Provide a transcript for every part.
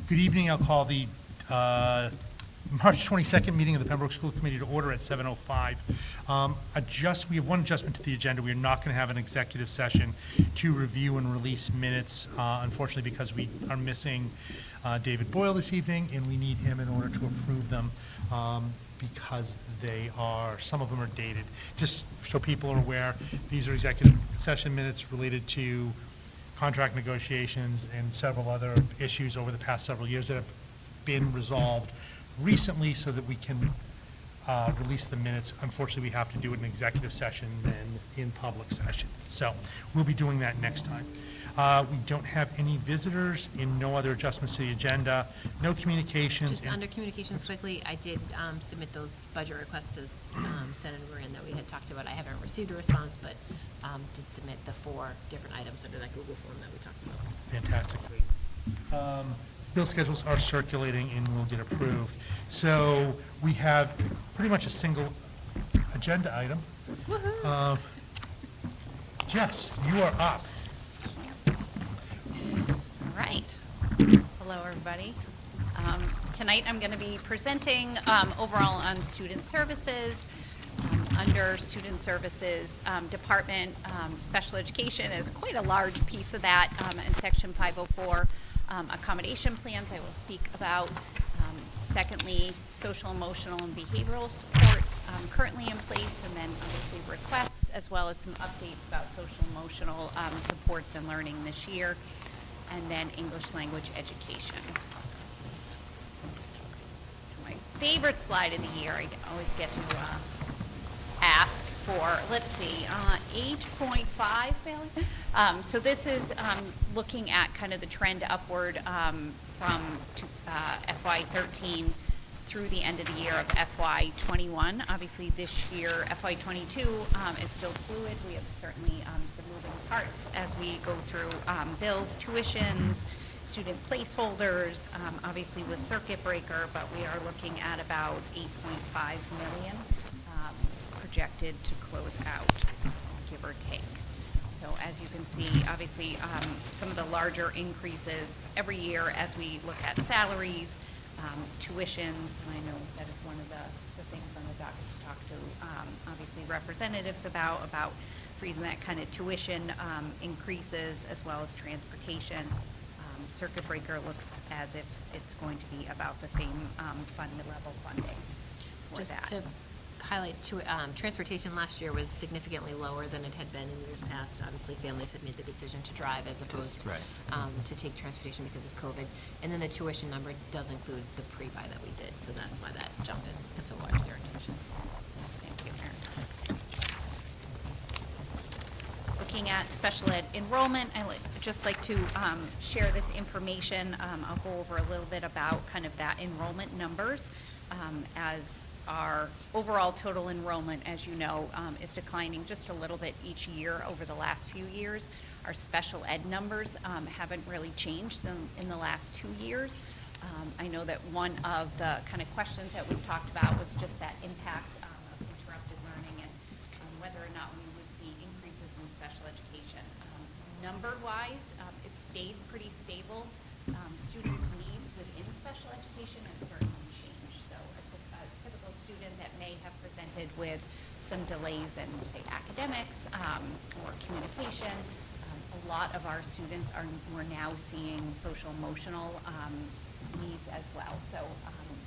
Good evening. I'll call the March 22nd meeting of the Pembroke School Committee to order at 7:05. We have one adjustment to the agenda. We are not going to have an executive session to review and release minutes, unfortunately, because we are missing David Boyle this evening, and we need him in order to approve them because some of them are dated. Just so people are aware, these are executive session minutes related to contract negotiations and several other issues over the past several years that have been resolved recently so that we can release the minutes. Unfortunately, we have to do it in executive session than in public session. So we'll be doing that next time. We don't have any visitors and no other adjustments to the agenda, no communications. Just under communications quickly, I did submit those budget requests to Senator Moran that we had talked about. I haven't received a response, but did submit the 4 different items under that Google form that we talked about. Fantastically. Bill schedules are circulating and will get approved. So we have pretty much a single agenda item. Woohoo! Jess, you are up. All right. Hello, everybody. Tonight I'm going to be presenting overall on student services. Under student services department, special education is quite a large piece of that, and section 504 accommodation plans I will speak about. Secondly, social, emotional, and behavioral supports currently in place, and then obviously requests, as well as some updates about social, emotional supports and learning this year, and then English language education. So my favorite slide of the year, I always get to ask for, let's see, 8.5, Bailey? So this is looking at kind of the trend upward from FY13 through the end of the year of FY21. Obviously this year, FY22 is still fluid. We have certainly some moving parts as we go through bills, tuitions, student placeholders, obviously with circuit breaker, but we are looking at about 8.5 million projected to close out, give or take. So as you can see, obviously some of the larger increases every year as we look at salaries, tuitions, and I know that is one of the things on the docket to talk to obviously representatives about freezing that kind of tuition increases, as well as transportation. Circuit breaker looks as if it's going to be about the same fund level funding for Just that. to highlight, transportation last year was significantly lower than it had been in years past. Obviously, families had made the decision to drive as opposed to take transportation because of COVID. And then the tuition number does include the pre-buy that we did, so that's why that jump is so large there in tuitions. Thank you, Erin. Looking at special ed enrollment, I would just like to share this information. I'll go over a little bit about kind of that enrollment numbers as our overall total enrollment, as you know, is declining just a little bit each year over the last few years. Our special ed numbers haven't really changed in the last 2 years. I know that one of the kind of questions that we've talked about was just that impact of interrupted learning and whether or not we would see increases in special education. Number-wise, it's stayed pretty stable. Students' needs within special education has certainly changed. So a typical student that may have presented with some delays in, say, academics or communication, a lot of our students we're now seeing social emotional needs as well. So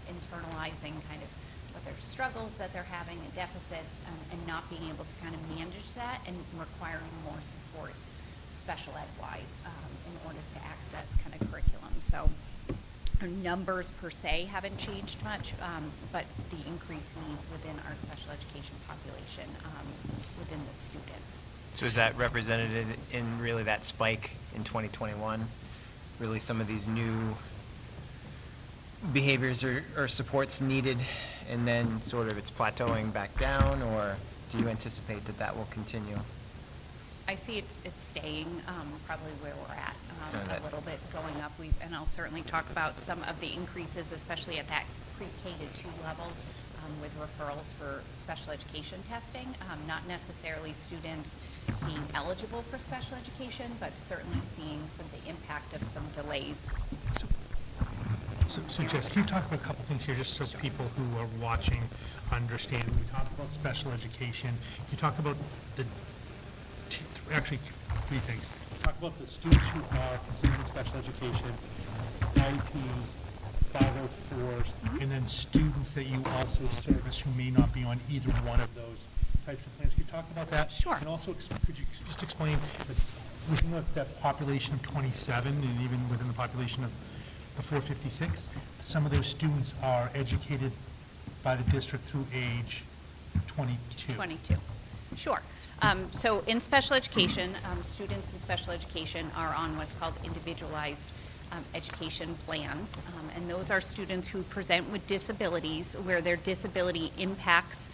internalizing kind of what their struggles that they're having and deficits and not being able to kind of manage that and requiring more supports special ed wise in order to access kind of curriculum. So our numbers per se haven't changed much, but the increased needs within our special education population within the students. So is that represented in really that spike in 2021? Really some of these new behaviors or supports needed, and then sort of it's plateauing back down, or do you anticipate that will continue? I see it's staying probably where we're at, a little bit going up. And I'll certainly talk about some of the increases, especially at that pre-K to 2 level with referrals for special education testing. Not necessarily students being eligible for special education, but certainly seeing the impact of some delays. So Jess, can you talk about a couple things here, just so people who are watching understand? We talked about special education. Can you talk about actually, three things. Talk about the students who are considered in special education, IEPs, 504s, and then students that you also service who may not be on either one of those types of plans. Can you talk about that? Sure. And also, could you just explain that within that population of 27, and even within the population of the 456, some of those students are educated by the district through age 22. 22. Sure. So in special education, students in special education are on what's called individualized education plans. And those are students who present with disabilities where their disability impacts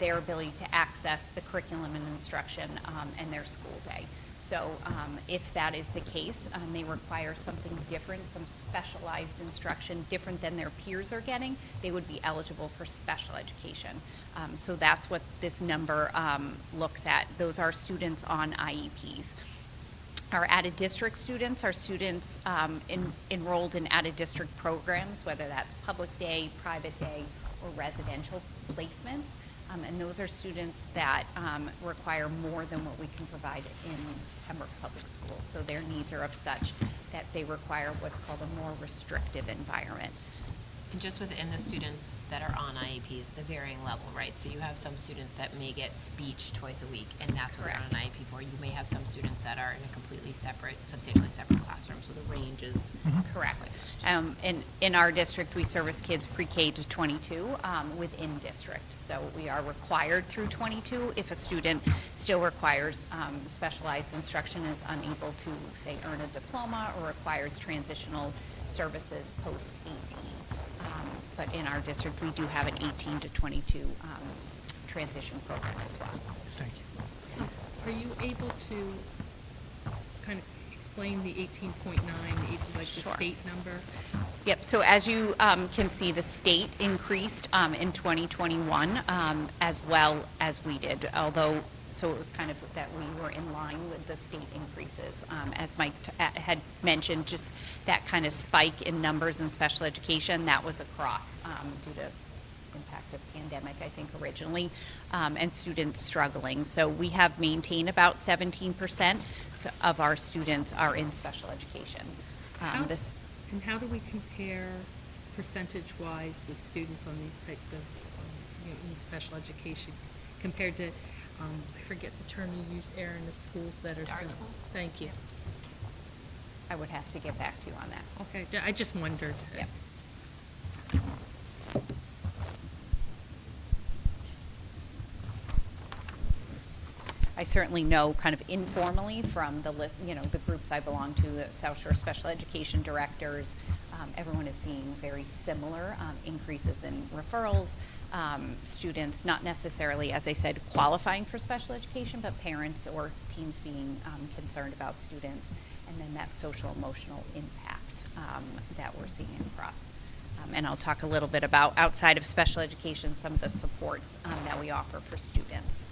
their ability to access the curriculum and instruction and their school day. So if that is the case, they require something different, some specialized instruction different than their peers are getting, they would be eligible for special education. So that's what this number looks at. Those are students on IEPs. Our out-of-district students are students enrolled in out-of-district programs, whether that's public day, private day, or residential placements. And those are students that require more than what we can provide in Pembroke Public Schools. So their needs are of such that they require what's called a more restrictive environment. And just within the students that are on IEPs, the varying level, right? So you have some students that may get speech twice a week, and that's what they're on an IEP for. You may have some students that are in a completely separate, substantially separate classroom, so the range is Correct. In our district, we service kids pre-K to 22 within district. So we are required through 22. If a student still requires specialized instruction, is unable to, say, earn a diploma, or requires transitional services post-18. But in our district, we do have an 18 to 22 transition program as well. Thank you. Are you able to kind of explain the 18.9, like the Sure. state number? Yep, so as you can see, the state increased in 2021 as well as we did, although, so it was kind of that we were in line with the state increases. As Mike had mentioned, just that kind of spike in numbers in special education, that was across due to impact of pandemic, I think, originally, and students struggling. So we have maintained about 17% of our students are in special education. And how do we compare percentage-wise with students on these types of, in special education compared to, I forget the term you use, Erin, of schools that are. DART schools? Thank you. I would have to get back to you on that. Okay, I just wondered. Yep. I certainly know kind of informally from the list, the groups I belong to, the South Shore Special Education Directors, everyone is seeing very similar increases in referrals. Students, not necessarily, as I said, qualifying for special education, but parents or teams being concerned about students, and then that social emotional impact that we're seeing across. And I'll talk a little bit about, outside of special education, some of the supports that we offer for students.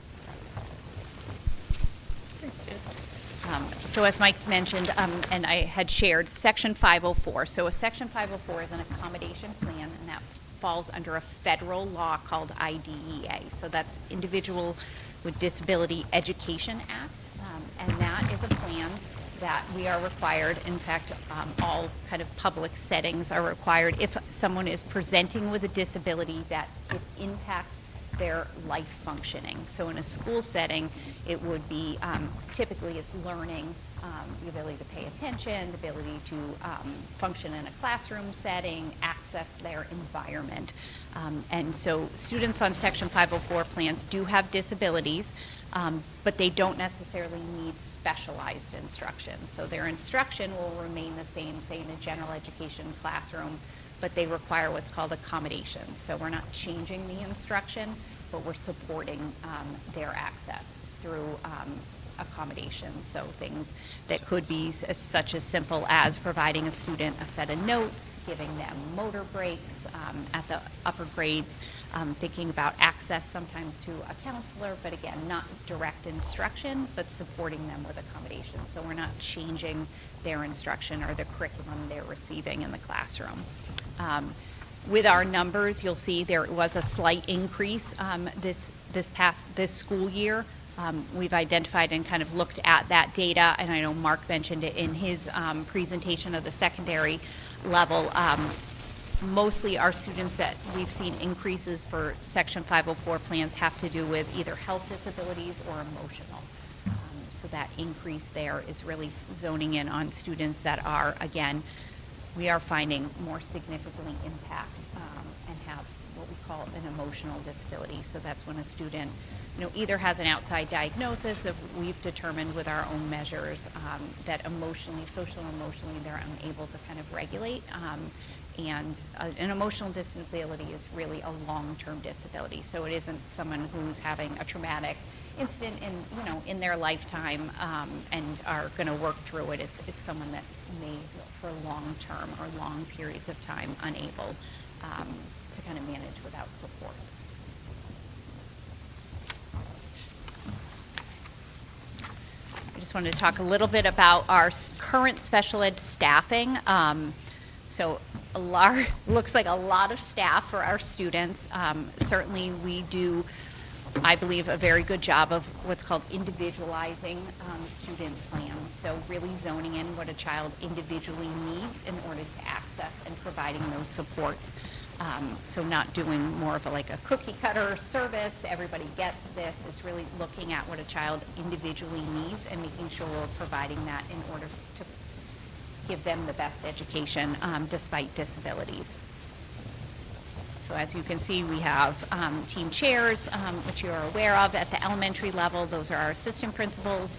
So as Mike mentioned, and I had shared, Section 504. So a Section 504 is an accommodation plan, and that falls under a federal law called IDEA. So that's Individual with Disability Education Act, and that is a plan that we are required, in fact, all kind of public settings are required, if someone is presenting with a disability that it impacts their life functioning. So in a school setting, it would be, typically it's learning, the ability to pay attention, the ability to function in a classroom setting, access their environment. And so students on Section 504 plans do have disabilities, but they don't necessarily need specialized instruction. So their instruction will remain the same, say in a general education classroom, but they require what's called accommodations. So we're not changing the instruction, but we're supporting their access through accommodations. So things that could be such as simple as providing a student a set of notes, giving them motor breaks at the upper grades, thinking about access sometimes to a counselor, but again, not direct instruction, but supporting them with accommodations. So we're not changing their instruction or the curriculum they're receiving in the classroom. With our numbers, you'll see there was a slight increase this school year. We've identified and kind of looked at that data, and I know Mark mentioned it in his presentation of the secondary level. Mostly our students that we've seen increases for Section 504 plans have to do with either health disabilities or emotional. So that increase there is really zoning in on students that are, again, we are finding more significantly impact and have what we call an emotional disability. So that's when a student, either has an outside diagnosis that we've determined with our own measures that emotionally, social and emotionally, they're unable to kind of regulate. And an emotional disability is really a long-term disability. So it isn't someone who's having a traumatic incident in their lifetime and are going to work through it. It's someone that may, for long-term or long periods of time, unable to kind of manage without supports. I just wanted to talk a little bit about our current special ed staffing. So looks like a lot of staff for our students. Certainly we do, I believe, a very good job of what's called individualizing student plans. So really zoning in what a child individually needs in order to access and providing those supports. So not doing more of a cookie cutter service, everybody gets this. It's really looking at what a child individually needs and making sure we're providing that in order to give them the best education despite disabilities. So as you can see, we have team chairs, which you are aware of at the elementary level. Those are our assistant principals.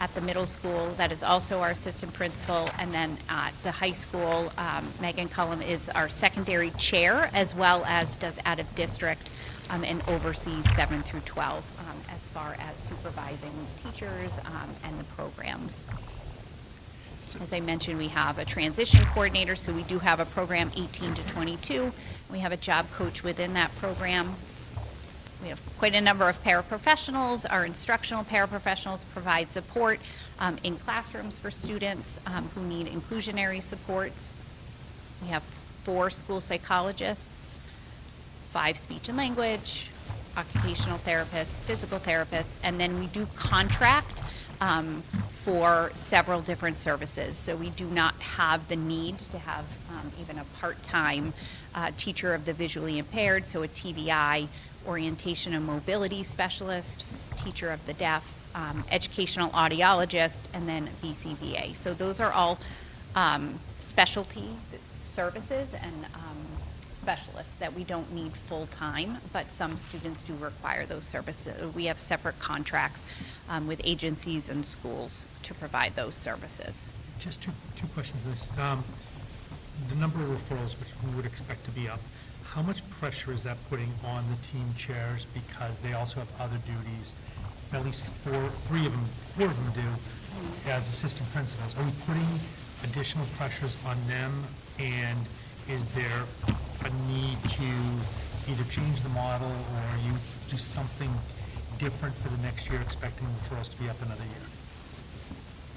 At the middle school, that is also our assistant principal. And then at the high school, Megan Cullum is our secondary chair, as well as does out of district and oversees 7 through 12 as far as supervising teachers and the programs. As I mentioned, we have a transition coordinator, so we do have a program 18 to 22. We have a job coach within that program. We have quite a number of paraprofessionals. Our instructional paraprofessionals provide support in classrooms for students who need inclusionary supports. We have 4 school psychologists, 5 speech and language, occupational therapists, physical therapists, and then we do contract for several different services. So we do not have the need to have even a part-time teacher of the visually impaired, so a TVI, orientation and mobility specialist, teacher of the deaf, educational audiologist, and then BCBA. So those are all specialty services and specialists that we don't need full-time, but some students do require those services. We have separate contracts with agencies and schools to provide those services. Just two questions on this. The number of referrals, which we would expect to be up, how much pressure is that putting on the team chairs because they also have other duties? At least 4 of them do as assistant principals. Are we putting additional pressures on them, and is there a need to either change the model or do something different for the next year, expecting referrals to be up another year?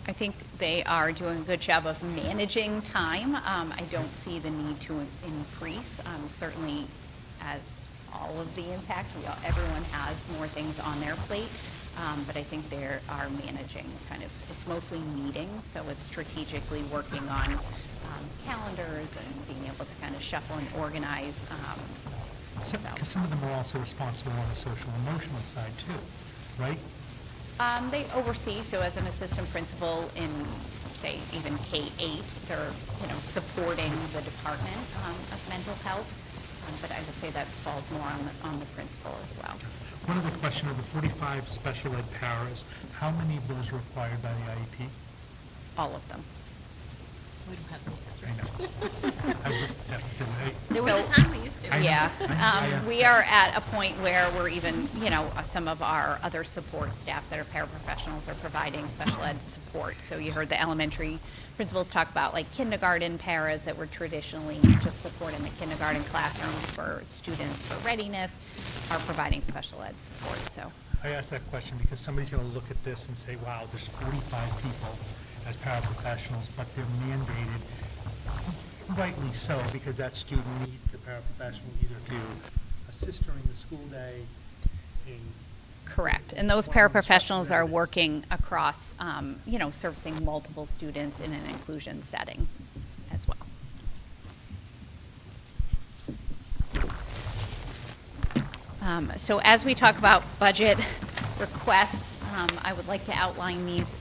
I think they are doing a good job of managing time. I don't see the need to increase. Certainly, as all of the impact, everyone has more things on their plate, but I think they are managing it's mostly meetings, so it's strategically working on calendars and being able to kind of shuffle and organize. Because some of them are also responsible on the social and emotional side too, right? They oversee, so as an assistant principal in, say, even K-8, they're, supporting the department of mental health, but I would say that falls more on the principal as well. One other question, of the 45 special ed paras, how many of those are required by the IEP? All of them. We don't have the I extras. know. There was So- a time we used to. I know. Yeah, we are at a point where we're even, some of our other support staff that are paraprofessionals are providing special ed support. So you heard the elementary principals talk about kindergarten paras that were traditionally just support in the kindergarten classroom for students for readiness are providing special ed support, so. I asked that question because somebody's going to look at this and say, wow, there's 45 people as paraprofessionals, but they're mandated. Rightly so, because that student needs a paraprofessional either to assist during the school day, Correct. And those paraprofessionals are working across, servicing multiple students in an inclusion setting as well. So as we talk about budget requests, I would like to outline these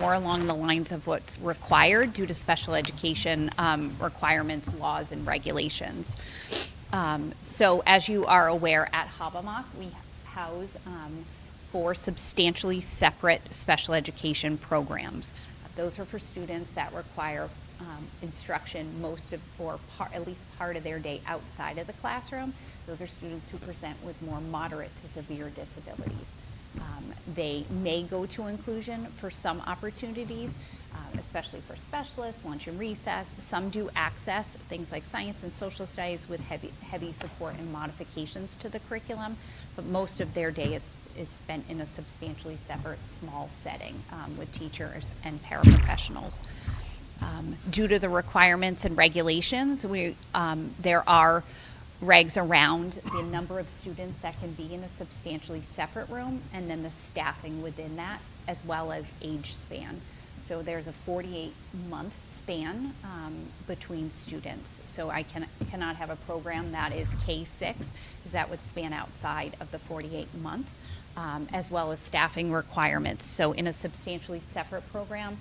more along the lines of what's required due to special education requirements, laws, and regulations. So as you are aware, at Habermas, we house 4 substantially separate special education programs. Those are for students that require instruction at least part of their day outside of the classroom. Those are students who present with more moderate to severe disabilities. They may go to inclusion for some opportunities, especially for specialists, lunch and recess. Some do access things like science and social studies with heavy support and modifications to the curriculum, but most of their day is spent in a substantially separate small setting with teachers and paraprofessionals. Due to the requirements and regulations, there are regs around the number of students that can be in a substantially separate room, and then the staffing within that, as well as age span. So there's a 48-month span between students. So I cannot have a program that is K-6, because that would span outside of the 48-month, as well as staffing requirements. So in a substantially separate program,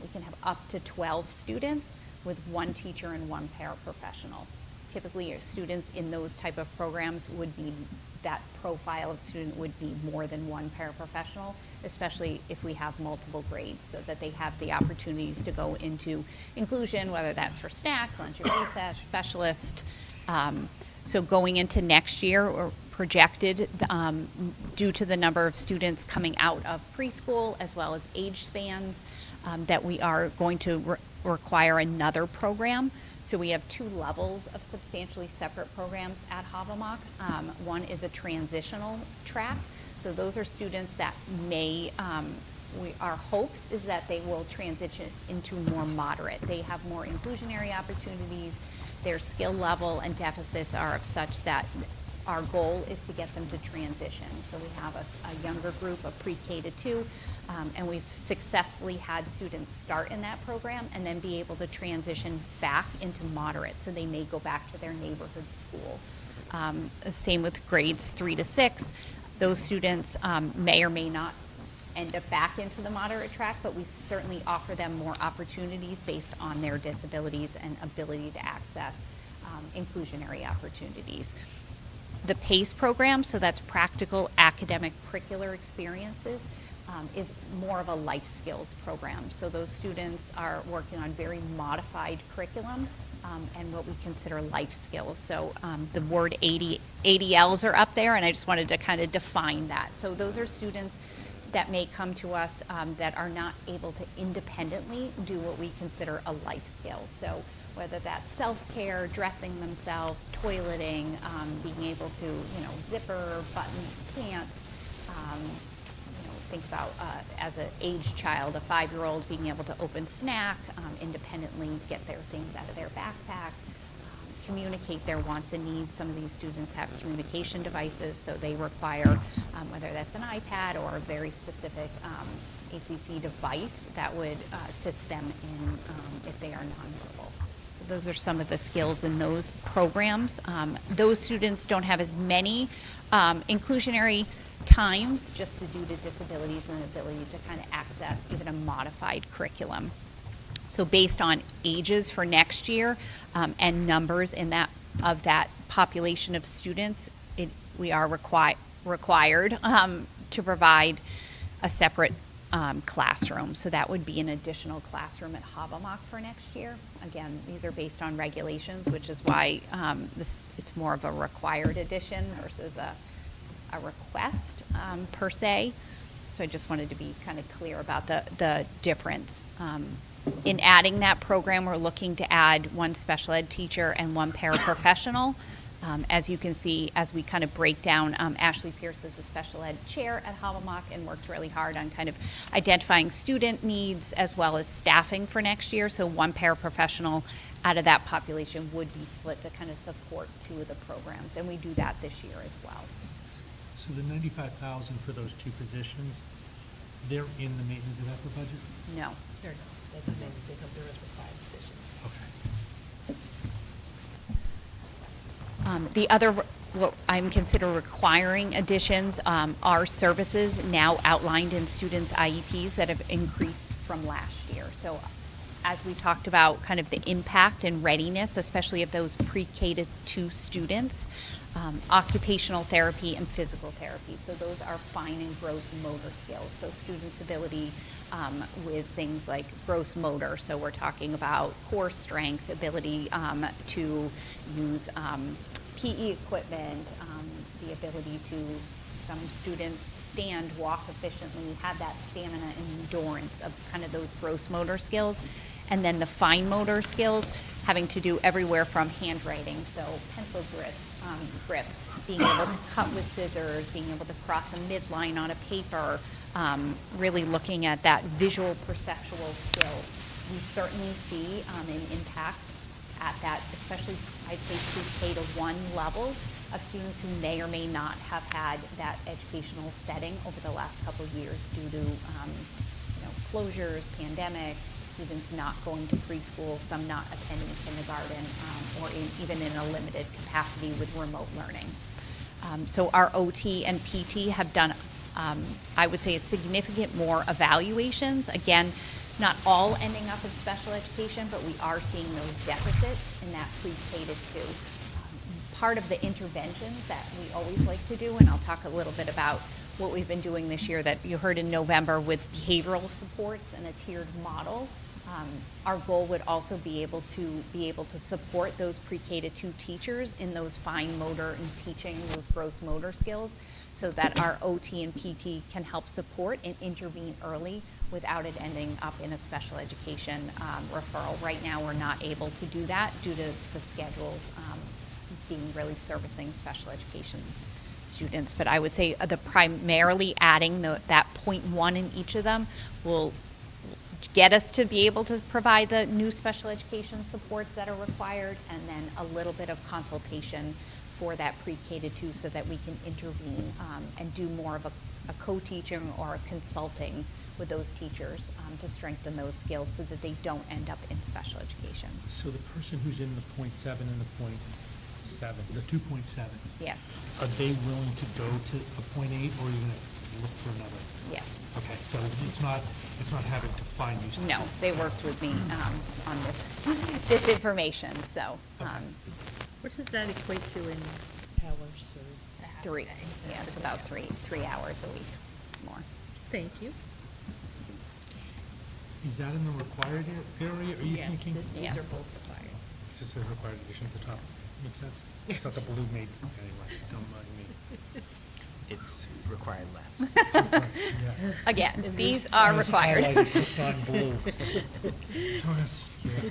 we can have up to 12 students with 1 teacher and 1 paraprofessional. Typically, students in those type of programs that profile of student would be more than 1 paraprofessional, especially if we have multiple grades, so that they have the opportunities to go into inclusion, whether that's for snack, lunch and recess, specialist. So going into next year, or projected, due to the number of students coming out of preschool as well as age spans, that we are going to require another program. So we have 2 levels of substantially separate programs at Habermas. One is a transitional track. So those are students that our hopes is that they will transition into more moderate. They have more inclusionary opportunities. Their skill level and deficits are of such that our goal is to get them to transition. So we have a younger group of pre-K to 2, and we've successfully had students start in that program and then be able to transition back into moderate. So they may go back to their neighborhood school. Same with grades 3 to 6. Those students may or may not end up back into the moderate track, but we certainly offer them more opportunities based on their disabilities and ability to access inclusionary opportunities. The PACE program, so that's practical academic curricular experiences, is more of a life skills program. So those students are working on very modified curriculum and what we consider life skills. So the word ADLs are up there, and I just wanted to kind of define that. So those are students that may come to us that are not able to independently do what we consider a life skill. So whether that's self-care, dressing themselves, toileting, being able to, zipper, button pants. Think about as an aged child, a 5-year-old being able to open snack, independently get their things out of their backpack, communicate their wants and needs. Some of these students have communication devices, so they require, whether that's an iPad or a very specific ACC device that would assist them in if they are nonverbal. So those are some of the skills in those programs. Those students don't have as many inclusionary times just due to disabilities and ability to kind of access even a modified curriculum. So based on ages for next year and numbers in that population of students, we are required to provide a separate classroom. So that would be an additional classroom at Habermas for next year. Again, these are based on regulations, which is why it's more of a required addition versus a request per se. So I just wanted to be kind of clear about the difference. In adding that program, we're looking to add 1 special ed teacher and 1 paraprofessional. As you can see, as we kind of break down, Ashley Pierce is a special ed chair at Habermas and worked really hard on kind of identifying student needs as well as staffing for next year. So 1 paraprofessional out of that population would be split to kind of support two of the programs, and we do that this year as well. So the 95,000 for those two positions, they're in the maintenance of effort budget? No. They're not. They come through as required positions. Okay. The other, what I'm consider requiring additions, are services now outlined in students' IEPs that have increased from last year. So as we talked about kind of the impact and readiness, especially of those pre-K to 2 students, occupational therapy and physical therapy. So those are fine and gross motor skills. So students' ability with things like gross motor. So we're talking about core strength, ability to use PE equipment, the ability to, some students stand, walk efficiently, have that stamina and endurance of kind of those gross motor skills. And then the fine motor skills having to do everywhere from handwriting, so pencil grip, being able to cut with scissors, being able to cross a midline on a paper, really looking at that visual perceptual skills. We certainly see an impact at that, especially I'd say pre-K to 1 level of students who may or may not have had that educational setting over the last couple of years due to closures, pandemic, students not going to preschool, some not attending kindergarten, or even in a limited capacity with remote learning. So our OT and PT have done, I would say, a significant more evaluations. Again, not all ending up in special education, but we are seeing those deficits in that pre-K to 2. Part of the interventions that we always like to do, and I'll talk a little bit about what we've been doing this year that you heard in November with behavioral supports and a tiered model. Our goal would also be able to support those pre-K to 2 teachers in those fine motor and teaching those gross motor skills so that our OT and PT can help support and intervene early without it ending up in a special education referral. Right now, we're not able to do that due to the schedules being really servicing special education students. But I would say the primarily adding that 0.1 in each of them will get us to be able to provide the new special education supports that are required, and then a little bit of consultation for that pre-K to 2 so that we can intervene and do more of a co-teaching or a consulting with those teachers to strengthen those skills so that they don't end up in special education. So the person who's in the 0.7 and the 0.7, the 2.7s. Yes. Are they willing to go to a 0.8, or are you going to look for another? Yes. Okay, so it's not having to find you stuff. No, they worked with me on this information, so. Okay. What does that equate to in hours or? 3, yeah, it's about 3 hours a week more. Thank you. Is that in the required area, are you thinking? Yes, Yes. these are both required. Is this a required addition at the top? Makes sense? I thought the blue made, anyway, don't mind me. It's required less. Yeah. Again, these are It's required. highlighted, just on blue. So that's- yeah.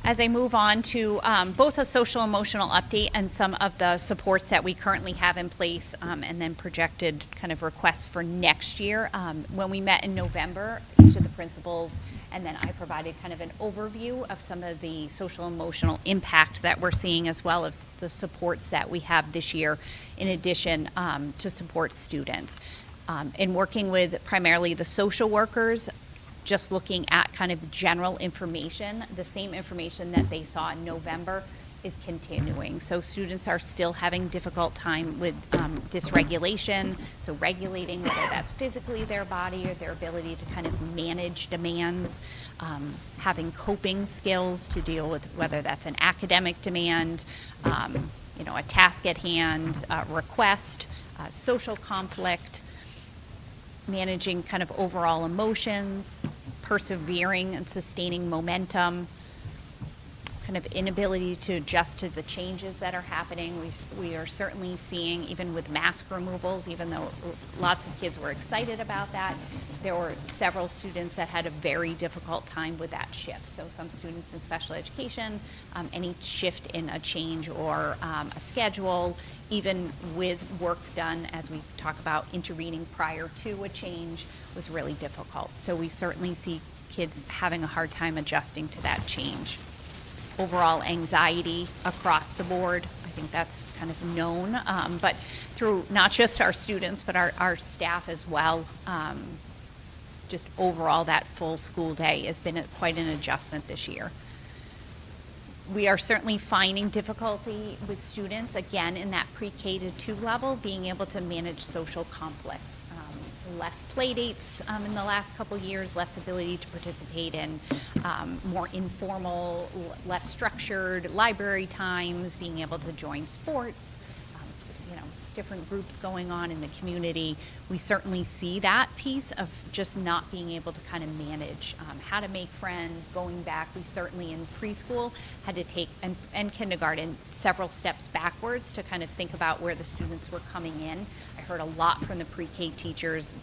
As I move on to both a social emotional update and some of the supports that we currently have in place, and then projected kind of requests for next year. When we met in November, each of the principals, and then I provided kind of an overview of some of the social emotional impact that we're seeing, as well as the supports that we have this year, in addition to support students. In working with primarily the social workers, just looking at kind of general information, the same information that they saw in November is continuing. So students are still having difficult time with dysregulation, so regulating whether that's physically their body or their ability to kind of manage demands, having coping skills to deal with whether that's an academic demand, a task at hand, request, social conflict, managing kind of overall emotions, persevering and sustaining momentum, kind of inability to adjust to the changes that are happening. We are certainly seeing, even with mask removals, even though lots of kids were excited about that, there were several students that had a very difficult time with that shift. So some students in special education, any shift in a change or a schedule, even with work done, as we talk about intervening prior to a change, was really difficult. So we certainly see kids having a hard time adjusting to that change. Overall anxiety across the board, I think that's kind of known, but through not just our students, but our staff as well. Just overall, that full school day has been quite an adjustment this year. We are certainly finding difficulty with students, again, in that pre-K to 2 level, being able to manage social conflicts. Less play dates in the last couple years, less ability to participate in more informal, less structured library times, being able to join sports, different groups going on in the community. We certainly see that piece of just not being able to kind of manage how to make friends, going back. We certainly in preschool had to take, and kindergarten, several steps backwards to kind of think about where the students were coming in. I heard a lot from the pre-K teachers,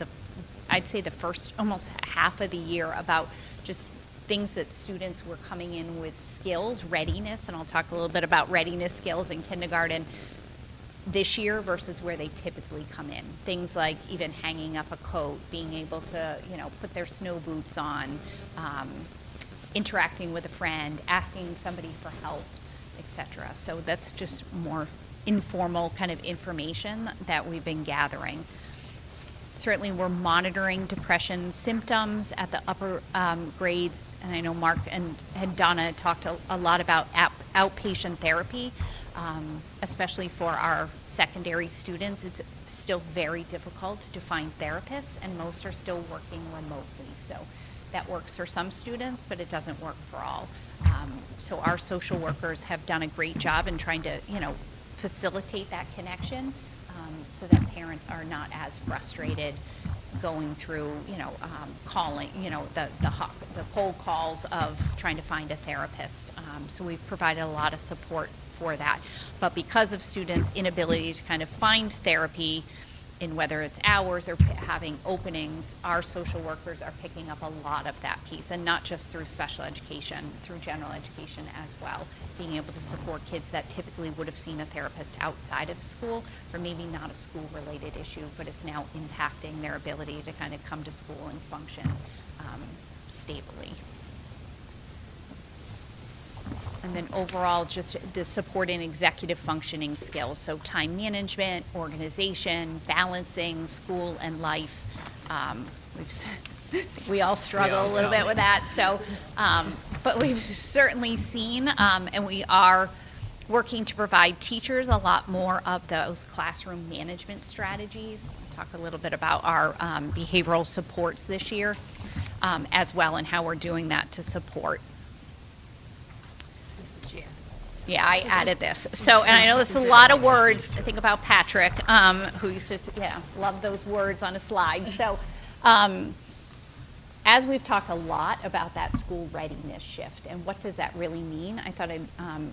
I'd say the first almost half of the year, about just things that students were coming in with skills, readiness, and I'll talk a little bit about readiness skills in kindergarten this year versus where they typically come in. Things like even hanging up a coat, being able to, put their snow boots on, interacting with a friend, asking somebody for help, etc. So that's just more informal kind of information that we've been gathering. Certainly we're monitoring depression symptoms at the upper grades, and I know Mark and Donna talked a lot about outpatient therapy. Especially for our secondary students, it's still very difficult to find therapists, and most are still working remotely. So that works for some students, but it doesn't work for all. So our social workers have done a great job in trying to, facilitate that connection so that parents are not as frustrated going through, calling, the cold calls of trying to find a therapist. So we've provided a lot of support for that. But because of students' inability to kind of find therapy in whether it's hours or having openings, our social workers are picking up a lot of that piece, and not just through special education, through general education as well, being able to support kids that typically would have seen a therapist outside of school for maybe not a school-related issue, but it's now impacting their ability to kind of come to school and function stably. And then overall, just the supporting executive functioning skills. So time management, organization, balancing school and life. We all struggle a little bit with that. So, but we've certainly seen, and we are working to provide teachers a lot more of those classroom management strategies. I'll talk a little bit about our behavioral supports this year as well, and how we're doing that to support. Yeah, I added this. So, and I know this is a lot of words. I think about Patrick, who used to, love those words on a slide. So, as we've talked a lot about that school readiness shift and what does that really mean, I thought I'd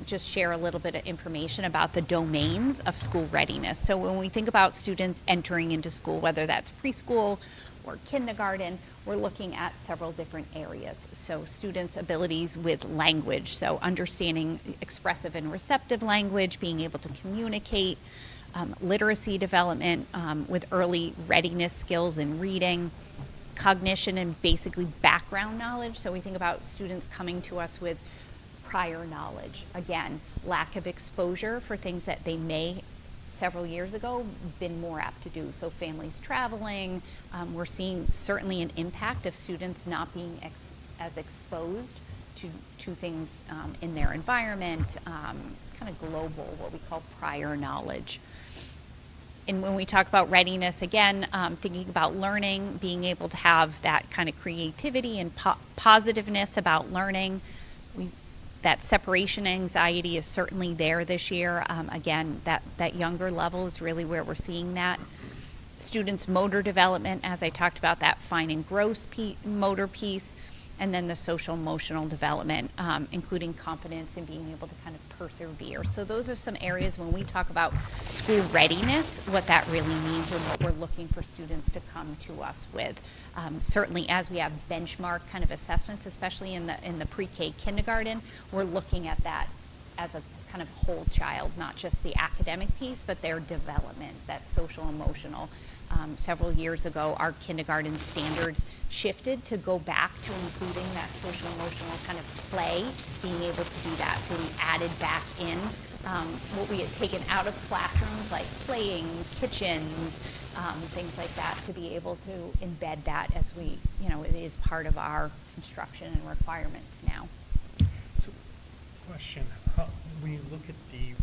just share a little bit of information about the domains of school readiness. So when we think about students entering into school, whether that's preschool or kindergarten, we're looking at several different areas. So students' abilities with language, so understanding expressive and receptive language, being able to communicate, literacy development with early readiness skills in reading, cognition, and basically background knowledge. So we think about students coming to us with prior knowledge. Again, lack of exposure for things that they may several years ago been more apt to do. So families traveling, we're seeing certainly an impact of students not being as exposed to things in their environment, kind of global, what we call prior knowledge. And when we talk about readiness, again, thinking about learning, being able to have that kind of creativity and positiveness about learning. That separation anxiety is certainly there this year. Again, that younger level is really where we're seeing that. Students' motor development, as I talked about, that fine and gross motor piece, and then the social emotional development, including confidence and being able to kind of persevere. So those are some areas when we talk about school readiness, what that really means and what we're looking for students to come to us with. Certainly as we have benchmark kind of assessments, especially in the pre-K kindergarten, we're looking at that as a kind of whole child, not just the academic piece, but their development, that social emotional. Several years ago, our kindergarten standards shifted to go back to including that social emotional kind of play, being able to do that. So we added back in what we had taken out of classrooms, like playing, kitchens, things like that, to be able to embed that as we, it is part of our instruction and requirements now. So, question, when you look at the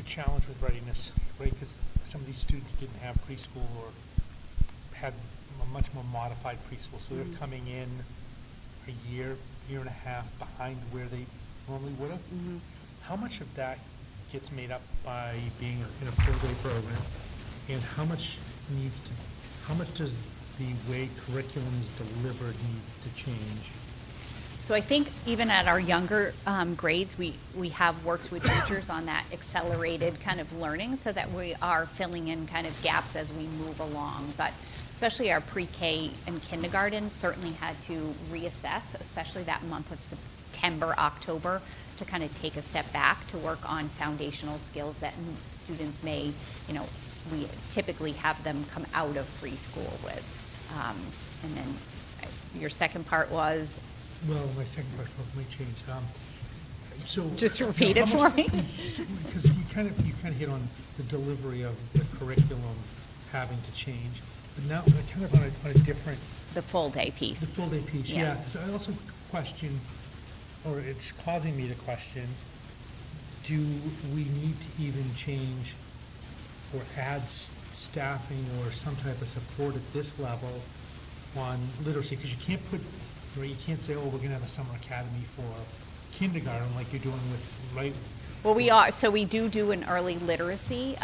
challenge with readiness, right, because some of these students didn't have preschool or had a much more modified preschool, so they're coming in a year and a half behind where they normally would have. How much of that gets made up by being in a full-day program, and how much does the way curriculum is delivered needs to change? So I think even at our younger grades, we have worked with teachers on that accelerated kind of learning so that we are filling in kind of gaps as we move along. But especially our pre-K and kindergarten certainly had to reassess, especially that month of September, October, to kind of take a step back to work on foundational skills that students may, we typically have them come out of preschool with. And then your second part was? Well, my second part might change. So Just repeat it for me. Because you kind of hit on the delivery of the curriculum having to change, but now kind of on a different. The full day piece. The full day piece, Yeah. yeah. Because I also question, or it's causing me to question, do we need to even change or add staffing or some type of support at this level on literacy? Because you can't put, you can't say, oh, we're going to have a summer academy for kindergarten like you're doing with, right? Well, so we do an early literacy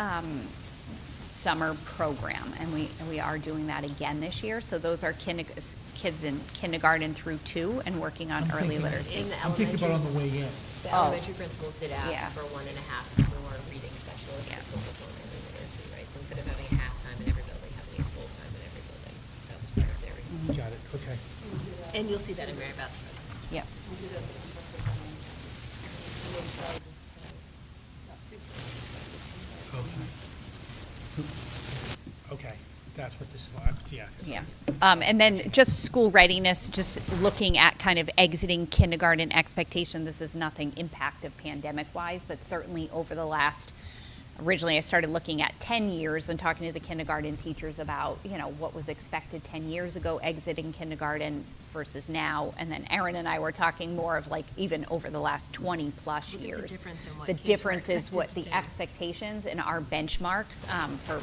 summer program, and we are doing that again this year. So those are kids in kindergarten through 2 and working on early literacy. In the I'm thinking about on the way in. The Oh. elementary principals did ask Yeah. for 1.5 more reading specialists to focus on early literacy, right? So instead of having a half-time in every building, having a full-time in every building. That was part of their request. Got it, okay. And you'll see that in Mary Beth's. Yep. Okay. So, okay, that's what this is like, yeah. so- Yeah. And then just school readiness, just looking at kind of exiting kindergarten expectation. This is nothing impactive pandemic-wise, but certainly over the last, originally I started looking at 10 years and talking to the kindergarten teachers about, what was expected 10 years ago exiting kindergarten versus now. And then Erin and I were talking more of like even over the last 20 plus Look at the years. difference in what The kids were difference is expected what to the do. expectations and our benchmarks for,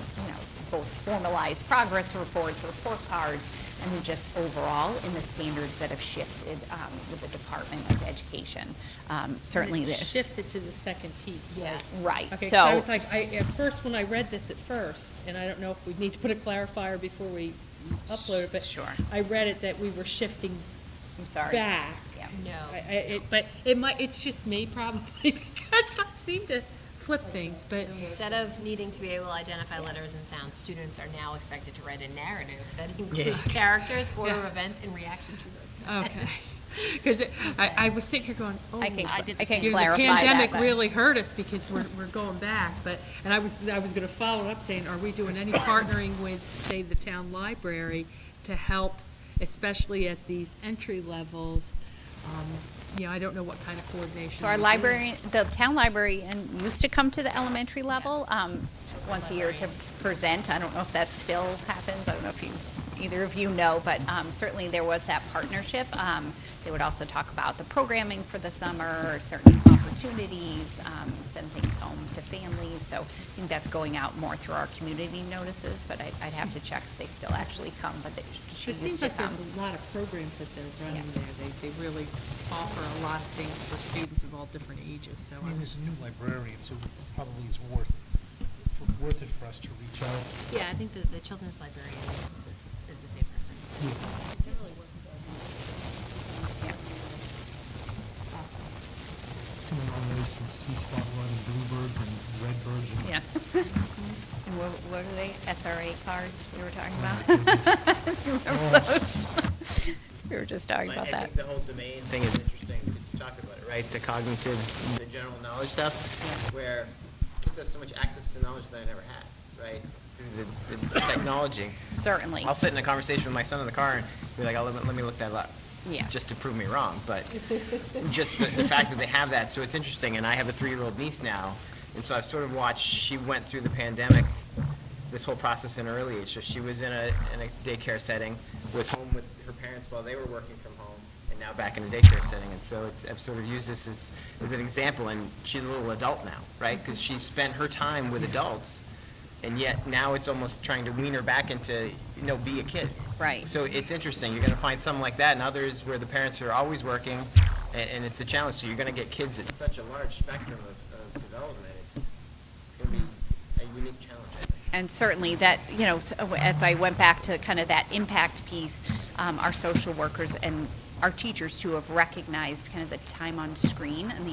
both formalized progress reports, report cards, and then just overall in the standards that have shifted with the Department of Education. Certainly It this. shifted to the second piece. Yeah. Right, Okay, so. so I was like, at first, when I read this at first, and I don't know if we need to put a clarifier before we upload it, but. Sure. I read it that we were shifting I'm sorry. back. Yeah. No. But it might, it's just me probably, because I seem to flip things, but. So instead of needing to be able to identify letters and sounds, students are now expected to write a narrative that includes characters, order of events, and reaction to those characters. Okay. Because I was sitting here going, oh. I can did the I can same. You know, clarify the that. pandemic but- really hurt us because we're going back, and I was gonna follow up saying, are we doing any partnering with, say, the town library to help, especially at these entry levels? I don't know what kind of coordination. So our we're doing. library, the town librarian used to come to the elementary level once a year to present. I don't know if that still happens. I don't know if either of you know, but certainly there was that partnership. They would also talk about the programming for the summer, certain opportunities, send things home to families. So I think that's going out more through our community notices, but I'd have to check if they still actually come, but she It used seems to like come. there's a lot of programs that they're running Yeah. there. They really offer a lot of things for students of all different ages, so. I mean, there's a new librarian, so it probably is worth it for us to reach out. Yeah, I think the children's librarian is the same person. Coming on there, some sea spot running bluebirds and redbirds and. Yeah. And what are they, SRA cards we were talking Oh, about? my Remember those? We were just talking about I that. think the whole domain thing is interesting. You talked about it, right? The cognitive, the general knowledge stuff, where kids have so much access to knowledge that I never had, right? Through the technology. Certainly. I'll sit in a conversation with my son in the car and be like, let me look that up. Yes. Just to prove me wrong, but just the fact that they have that, so it's interesting, and I have a 3-year-old niece now, and so I've sort of watched, she went through the pandemic, this whole process in her early age, so she was in a daycare setting, was home with her parents while they were working from home, and now back in a daycare setting, and so I've sort of used this as an example, and she's a little adult now, right? Because she spent her time with adults, and yet now it's almost trying to wean her back into, be a kid. Right. So it's interesting. You're going to find some like that, and others where the parents are always working, and it's a challenge. So you're going to get kids at such a large spectrum of development. It's going to be a unique challenge, I think. And certainly that, if I went back to kind of that impact piece, our social workers and our teachers too have recognized kind of the time on screen and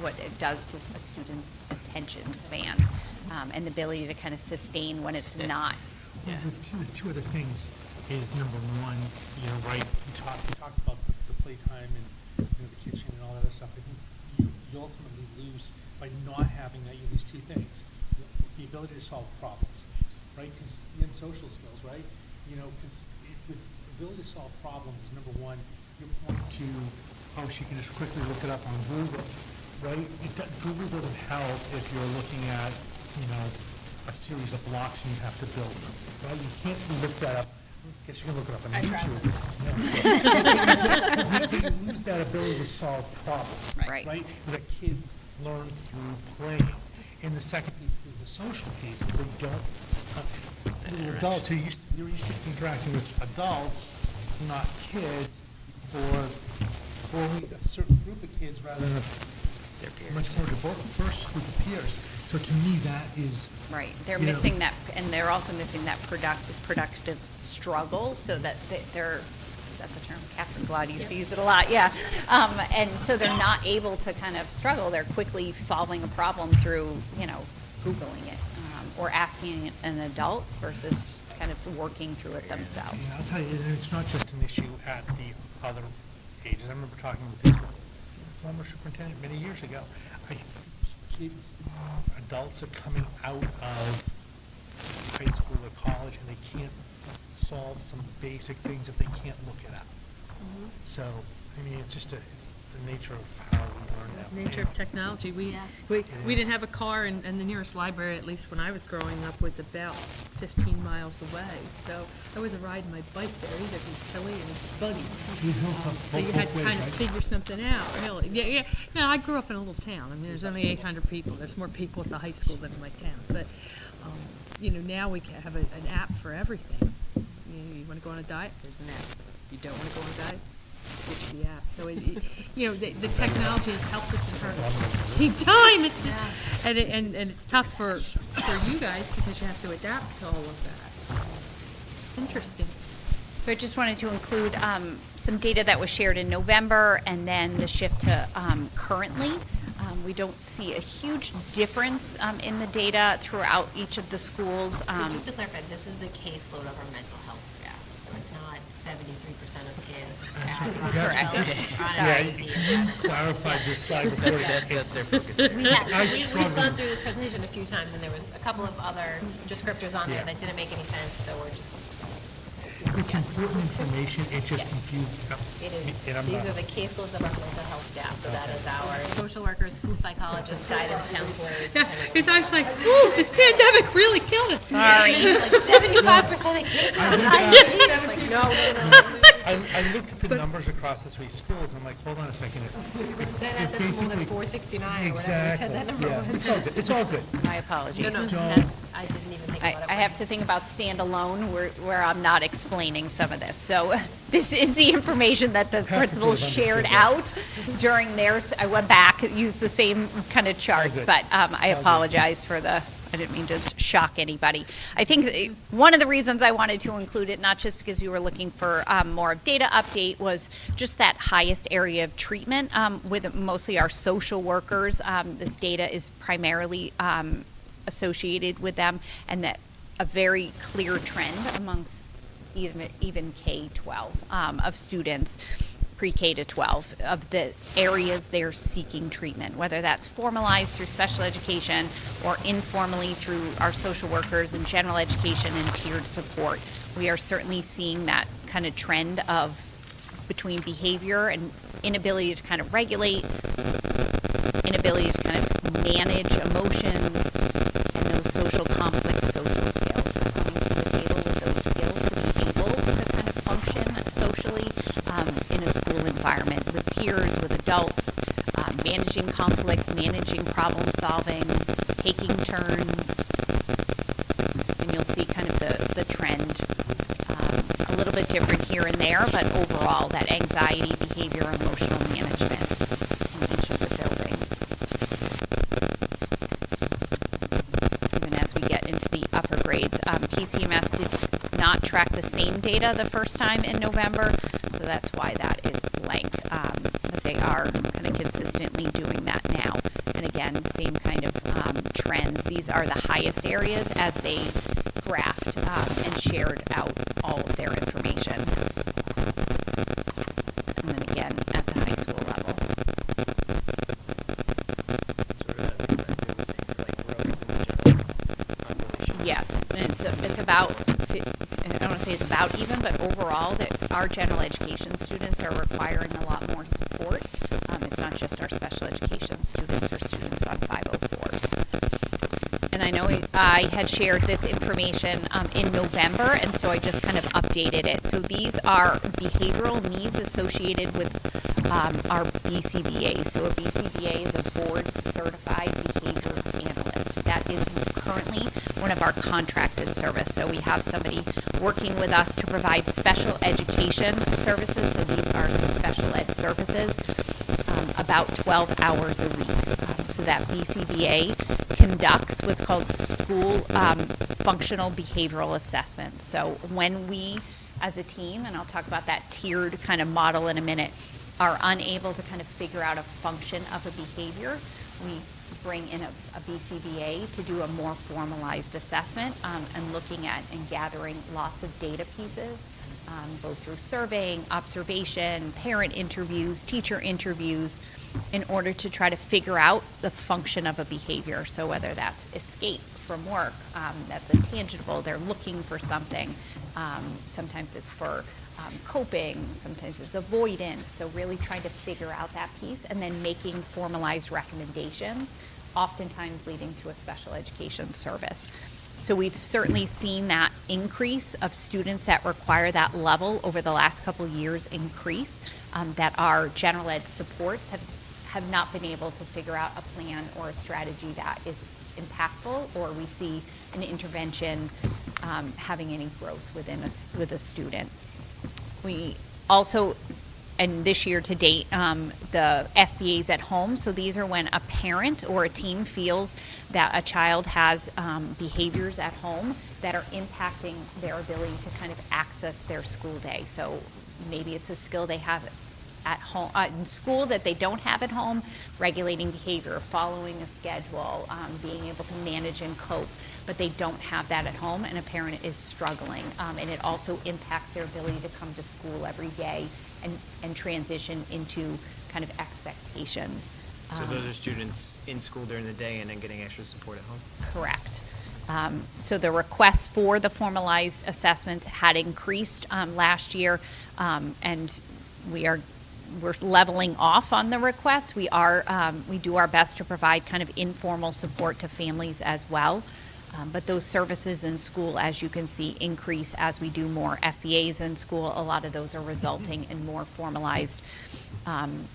what it does to a student's attention span, and the ability to kind of sustain when it's not. Well, the two other things is, number one, right, we talked about the playtime and, the kitchen and all that other stuff. I think you ultimately lose, by not having that, you lose two things. The ability to solve problems, right? Because in social skills, right? Because with the ability to solve problems is, number one, you point to, she can just quickly look it up on Google, right? Google doesn't help if you're looking at, a series of blocks and you have to build them, right? You can't look that up. I guess you can look it up on YouTube. Yeah. You lose that ability to solve problems, Right. That kids learn through playing. And the second piece is the social piece, is they don't, little adults who you're used to interacting with adults, not kids, or only a certain group of kids rather than a much more diverse group of peers. So to me, that is... Right, they're missing that, and they're also missing that productive struggle, so that they're, is that the term? Catherine Glad used to use it a lot, yeah. And so they're not able to kind of struggle, they're quickly solving a problem through, Googling it, or asking an adult versus kind of working through it themselves. I'll tell you, and it's not just an issue at the other ages. I remember talking with this former superintendent many years ago. Kids, adults are coming out of high school or college and they can't solve some basic things if they can't look it up. So, it's just it's the nature of how we learn that. Nature of technology. We didn't have a car, and the nearest library, at least when I was growing up, was about 15 miles away. So I wasn't riding my bike there either, because Kelly and Buddy. So you had to kind of figure something out, really. Yeah. I grew up in a little town. There's only 800 people. There's more people at the high school than in my town. But, now we have an app for everything. You want to go on a diet? There's an app. You don't want to go on a diet? Switch the app. So, the technology has helped us in her at the same time. It's just, and it's tough for you guys because you have to adapt to all of that. So, interesting. So I just wanted to include some data that was shared in November and then the shift to currently. We don't see a huge difference in the data throughout each of the schools. So just to clarify, this is the caseload of our mental health staff, so it's not 73% of kids Clarified this slide before. That's their focus. We've gone through this presentation a few times, and there was a couple of other descriptors on there that didn't make any sense, so we're just... It's important information, it just Yes. confused. It is, these are the caseloads of our mental health staff, so that is our social workers, school psychologists, guidance counselors. Yeah, because I was like, ooh, this pandemic really killed us. Sorry. Like 75% of kids are on IEP. It's like, no. I looked at the numbers across the 3 schools, and I'm like, hold on a second. That adds up to more than 469 or whatever you said that number yeah, was. it's all good, it's all good. My apologies. No, Don't- that's, I didn't even think about it. I have to think about standalone where I'm not explaining some of this. So this is the information that the principals have shared understood out during theirs. I went back, used the same kind of charts, good. but I apologize for I didn't mean to shock anybody. I think one of the reasons I wanted to include it, not just because you were looking for more of data update, was just that highest area of treatment with mostly our social workers. This data is primarily associated with them, and that a very clear trend amongst even K-12 of students pre-K to 12 of the areas they're seeking treatment, whether that's formalized through special education or informally through our social workers and general education and tiered support. We are certainly seeing that kind of trend of between behavior and inability to kind of regulate, inability to kind of manage emotions, and those social conflicts, social skills. So coming to the table with those skills to be able to kind of function socially in a school environment with peers, with adults, managing conflicts, managing problem solving, taking turns, and you'll see kind of the trend a little bit different here and there, but overall that anxiety, behavior, emotional management in each of the buildings. Even as we get into the upper grades, PCMS did not track the same data the first time in November, so that's why that is blank. But they are kind of consistently doing that now. And again, same kind of trends. These are the highest areas as they graphed and shared out all of their information. And then again, at the high school level. Sort of that perspective was saying it's like gross in the general population. Yes, and it's about, I don't want to say it's about even, but overall that our general education students are requiring a lot more support. It's not just our special education students or students on 504s. And I know I had shared this information in November, and so I just kind of updated it. So these are behavioral needs associated with our BCBA. So a BCBA is a board certified behavior analyst. That is currently one of our contracted service. So we have somebody working with us to provide special education services. So these are special ed services, about 12 hours a week. So that BCBA conducts what's called school functional behavioral assessment. So when we, as a team, and I'll talk about that tiered kind of model in a minute, are unable to kind of figure out a function of a behavior, we bring in a BCBA to do a more formalized assessment and looking at and gathering lots of data pieces, both through surveying, observation, parent interviews, teacher interviews, in order to try to figure out the function of a behavior. So whether that's escape from work, that's intangible, they're looking for something. Sometimes it's for coping, sometimes it's avoidance. So really trying to figure out that piece and then making formalized recommendations, oftentimes leading to a special education service. So we've certainly seen that increase of students that require that level over the last couple of years increase, that our general ed supports have not been able to figure out a plan or a strategy that is impactful, or we see an intervention having any growth with a student. We also, and this year to date, the FBAs at home. So these are when a parent or a team feels that a child has behaviors at home that are impacting their ability to kind of access their school day. So maybe it's a skill they have at home, in school that they don't have at home, regulating behavior, following a schedule, being able to manage and cope, but they don't have that at home, and a parent is struggling. And it also impacts their ability to come to school every day and transition into kind of expectations. So those are students in school during the day and then getting extra support at home? Correct. So the requests for the formalized assessments had increased last year, and we're leveling off on the requests. We do our best to provide kind of informal support to families as well. But those services in school, as you can see, increase as we do more FBAs in school. A lot of those are resulting in more formalized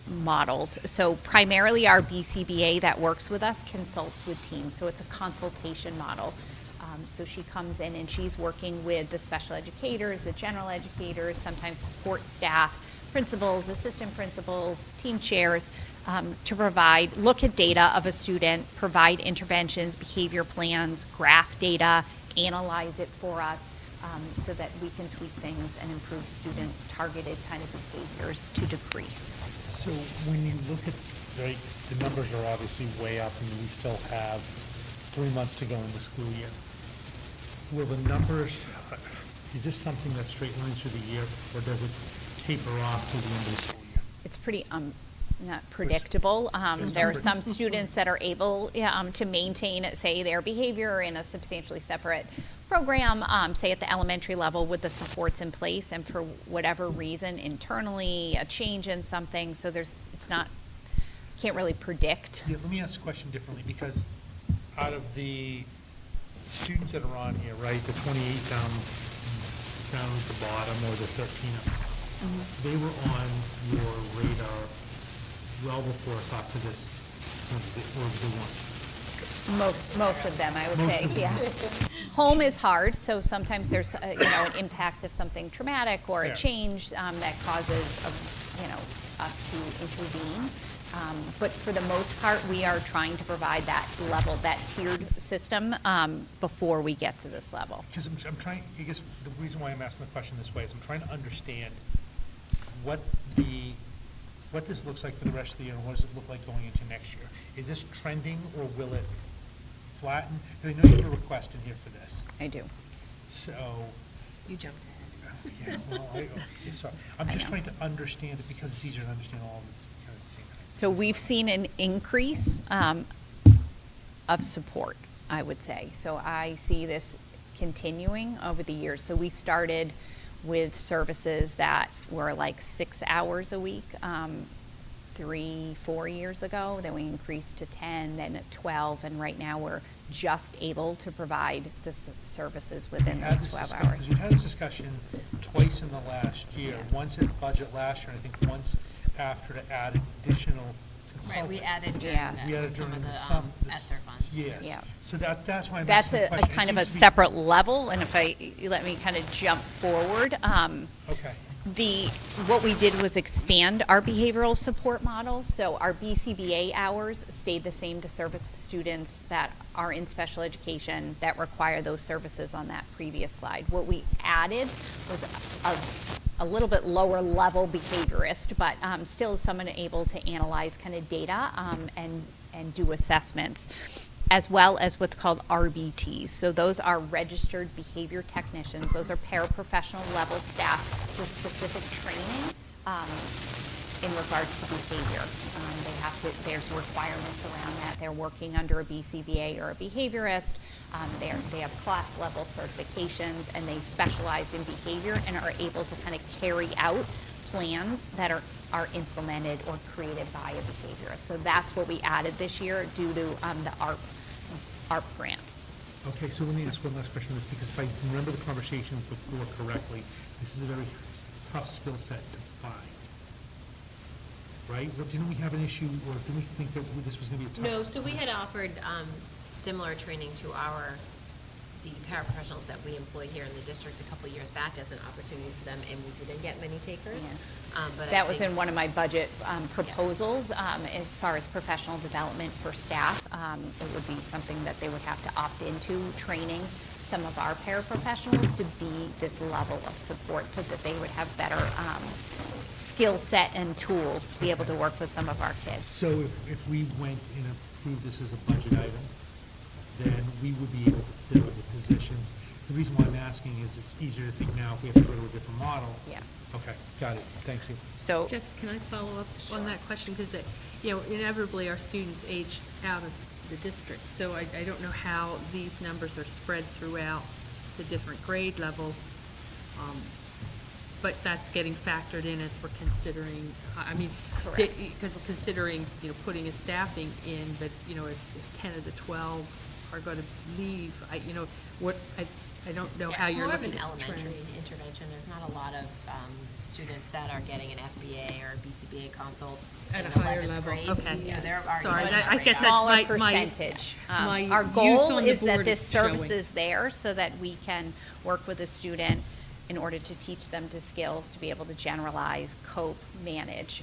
models. So primarily our BCBA that works with us consults with teams. So it's a consultation model. So she comes in and she's working with the special educators, the general educators, sometimes support staff, principals, assistant principals, team chairs, to look at data of a student, provide interventions, behavior plans, graph data, analyze it for us, so that we can tweak things and improve students' targeted kind of behaviors to decrease. So when you look at, right, the numbers are obviously way up, and we still have 3 months to go in the school year. Will the numbers, is this something that straight lines through the year, or does it taper off to the end of the school year? it's pretty, not predictable. There are some students that are able to maintain, say, their behavior in a substantially separate program, say at the elementary level with the supports in place, and for whatever reason internally, a change in something, so can't really predict. Yeah, let me ask the question differently, because out of the students that are on here, right, the 28 down at the bottom, or the 13 up, they were on your radar well before I got to this, or they weren't. Most of them, I would Most say, of them. yeah. Home is hard, so sometimes there's, an impact of something traumatic or Fair. a change that causes, us to intervene. But for the most part, we are trying to provide that level, that tiered system before we get to this level. Because I'm trying, I guess the reason why I'm asking the question this way is I'm trying to understand what this looks like for the rest of the year, and what does it look like going into next year? Is this trending, or will it flatten? Because I know you have a request in here for this, I do. so, You jumped ahead. yeah, well, sorry. I'm just trying to understand it, because it's easier to understand all of this kind of the same thing. So we've seen an increase of support, I would say. So I see this continuing over the years. So we started with services that were like 6 hours a week 3-4 years ago. Then we increased to 10, then at 12, and right now we're just able to provide the services within We had those this 12 discuss- hours. 'cause we've had this discussion twice in the last year, Yeah. once at budget last year, and I think once after to add additional Right, we consultant. added Yeah. during We added some during of the the some. ESSER funds. Yes. Yeah. So that's why I'm That's asking the a question. It kind of a seems to be- separate level, and if you let me kind of jump forward, Okay. what we did was expand our behavioral support model. So our BCBA hours stayed the same to service students that are in special education that require those services on that previous slide. What we added was a little bit lower level behaviorist, but still someone able to analyze kind of data and do assessments, as well as what's called RBTs. So those are registered behavior technicians. Those are paraprofessional level staff with specific training in regards to behavior. There's requirements around that. They're working under a BCBA or a behaviorist. They have class level certifications, and they specialize in behavior and are able to kind of carry out plans that are implemented or created by a behaviorist. So that's what we added this year due to the ARP grants. Okay, so let me ask one last question on this, because if I remember the conversations before correctly, this is a very tough skill set to find. Right? But didn't we have an issue, or didn't we think that this was going to be a tough? No, so we had offered similar training to the paraprofessionals that we employed here in the district a couple of years back as an opportunity for them, and we didn't get many takers. Yeah. But I That was think- in one of my budget proposals, as far as professional development for staff. It would be something that they would have to opt into, training some of our paraprofessionals to be this level of support so that they would have better skill set and tools to be able to work with some of our kids. So if we went and approved this as a budget item, then we would be able to fill the positions. The reason why I'm asking is it's easier to think now if we have to go to a different model. Yeah. Okay, got it, thank you. So, Just, can I follow up on that question? Because, inevitably, our students age out of the district. So I don't know how these numbers are spread throughout the different grade levels. But that's getting factored in as we're considering, Correct. because we're considering, putting a staffing in, but, if 10 of the 12 are going to leave, I don't know Yeah, how it's you're more of looking an at elementary trends. intervention. There's not a lot of students that are getting an FBA or BCBA consults At in a higher 11th level. grade. Okay. Yeah, there are. Sorry, much I guess that's smaller my percentage. my Our youth goal on the is that board this is showing. service is there so that we can work with a student in order to teach them the skills to be able to generalize, cope, manage.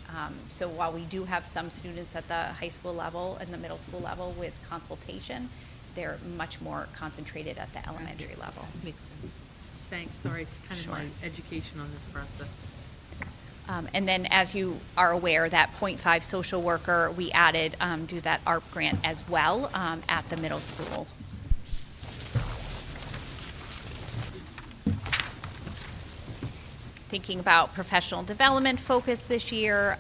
So while we do have some students at the high school level and the middle school level with consultation, they're much more concentrated at the elementary level. Makes sense. Thanks, sorry, it's kind of Sure. my education on this process. And then, as you are aware, that .5 social worker, we added, do that ARP grant as well at the middle school. thinking about professional development focus this year,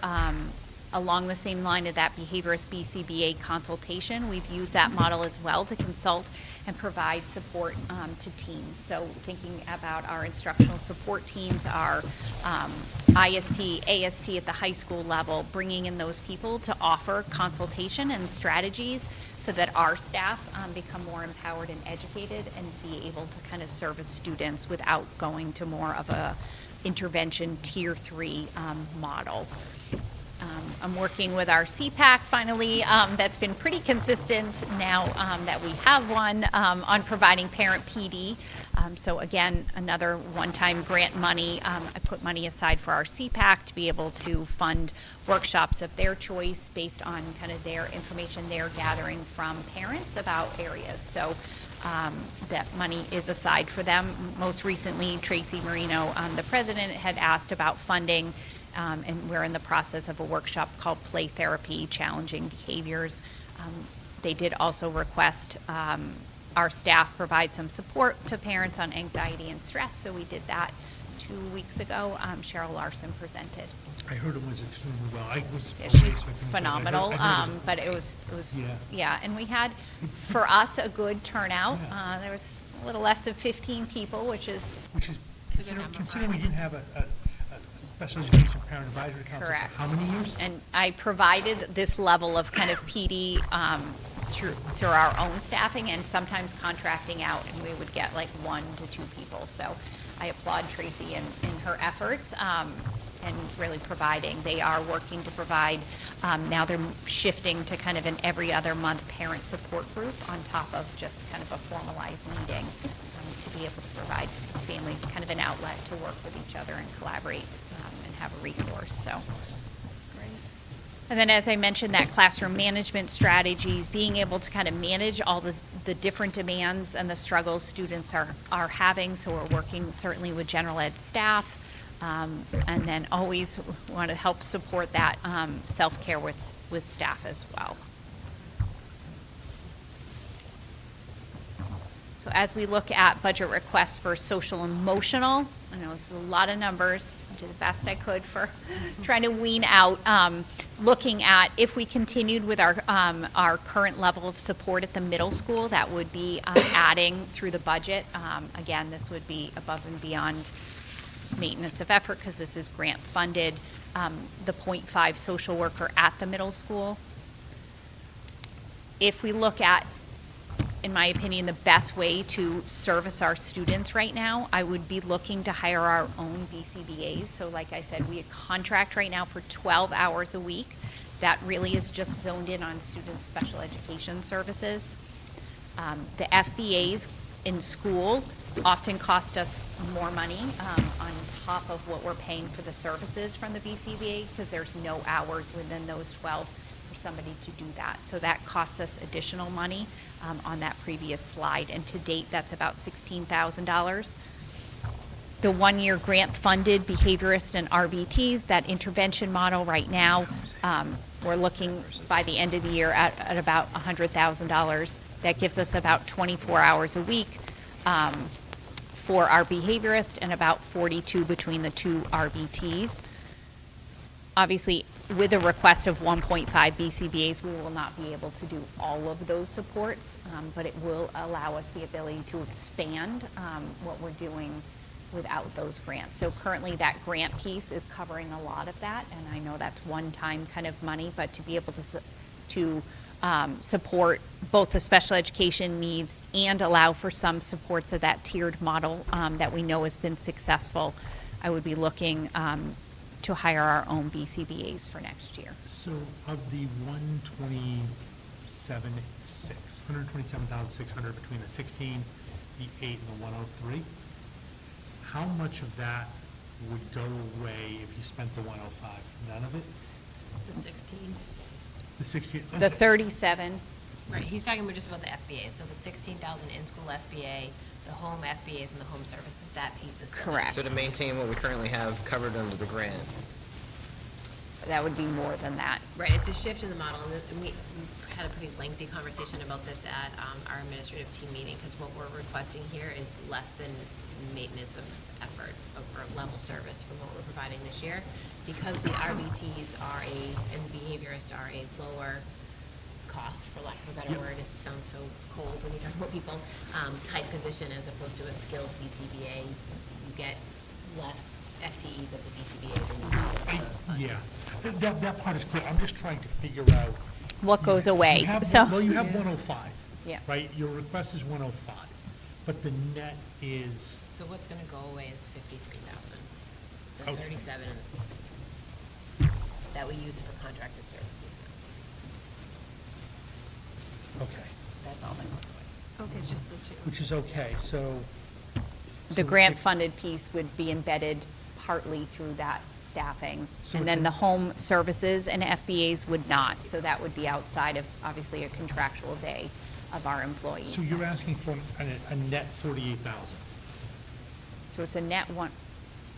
along the same line of that behaviorist BCBA consultation, we've used that model as well to consult and provide support to teams. So thinking about our instructional support teams, our IST, AST at the high school level, bringing in those people to offer consultation and strategies so that our staff become more empowered and educated and be able to kind of service students without going to more of a intervention tier 3 model. I'm working with our CPAC finally, that's been pretty consistent now that we have one, on providing parent PD. So again, another one-time grant money. I put money aside for our CPAC to be able to fund workshops of their choice based on kind of their information they're gathering from parents about areas. So that money is aside for them. Most recently, Tracy Marino, the president, had asked about funding, and we're in the process of a workshop called Play Therapy, Challenging Behaviors. They did also request our staff provide some support to parents on anxiety and stress, so we did that 2 weeks ago. Cheryl Larson presented. I heard it was extremely well. I was. Yeah, she's so I couldn't- phenomenal, I heard it was- but it was, Yeah. yeah, and we had, for us, a good turnout. Yeah. There was a little less than 15 people, which is Which is, It's a good number. considering we didn't have a special education parent advisory council for Correct. how many years? And I provided this level of kind of PD through our own staffing and sometimes contracting out, and we would get like 1 to 2 people. So I applaud Tracy in her efforts and really providing. They are working to provide, now they're shifting to kind of an every other month parent support group on top of just kind of a formalized meeting to be able to provide families kind of an outlet to work with each other and collaborate and have a resource. So. And then, as I mentioned, that classroom management strategies, being able to kind of manage all the different demands and the struggles students are having. So we're working certainly with general ed staff, and then always want to help support that self-care with staff as well. So as we look at budget requests for social emotional, I know this is a lot of numbers. I did the best I could for trying to wean out. Looking at if we continued with our current level of support at the middle school, that would be adding through the budget. Again, this would be above and beyond maintenance of effort because this is grant funded. The 0.5 social worker at the middle school. If we look at, in my opinion, the best way to service our students right now, I would be looking to hire our own BCBAs. So like I said, we contract right now for 12 hours a week. That really is just zoned in on students' special education services. The FBAs in school often cost us more money on top of what we're paying for the services from the BCBA because there's no hours within those 12 for somebody to do that. So that costs us additional money on that previous slide. And to date, that's about $16,000. The 1-year grant-funded behaviorist and RBTs, that intervention model right now, we're looking by the end of the year at about $100,000. That gives us about 24 hours a week for our behaviorist and about 42 between the 2 RBTs. Obviously, with a request of 1.5 BCBAs, we will not be able to do all of those supports, but it will allow us the ability to expand what we're doing without those grants. So currently that grant piece is covering a lot of that, and I know that's one-time kind of money, but to be able to support both the special education needs and allow for some supports of that tiered model that we know has been successful, I would be looking to hire our own BCBAs for next year. So of the 127,600 between the 16, the 8, and the 103, how much of that would go away if you spent the 105? None of it? The 16. The 16? The 37, Right, he's talking about just about the FBA, so the 16,000 in-school FBA, the home FBAs and the home services, that piece is still. Correct. So to maintain what we currently have covered under the grant. that would be more than that. Right, it's a shift in the model, and we had a pretty lengthy conversation about this at our administrative team meeting, because what we're requesting here is less than maintenance of effort or level service from what we're providing this year. Because the RBTs and behaviorists are a lower cost, for lack of a better Yep. word, it sounds so cold when you talk about people, type position as opposed to a skilled BCBA, you get less FTEs of the BCBA than you do. Yeah, that part is clear. I'm just trying to figure out. What goes away, You have- so. Well, you have 105. Yeah. Right? Your request is 105, but the net is, So what's gonna go away is 53,000, the Okay. 37 and the 60, that we use for contracted services now. okay, That's all that goes away. Okay, it's just the two. which is okay, so. The so grant-funded piece would be embedded partly through that staffing. So And it's then a- the home services and FBAs would not, so that would be outside of, obviously, a contractual day of our employees. So you're asking for a net 48,000? So it's a net one,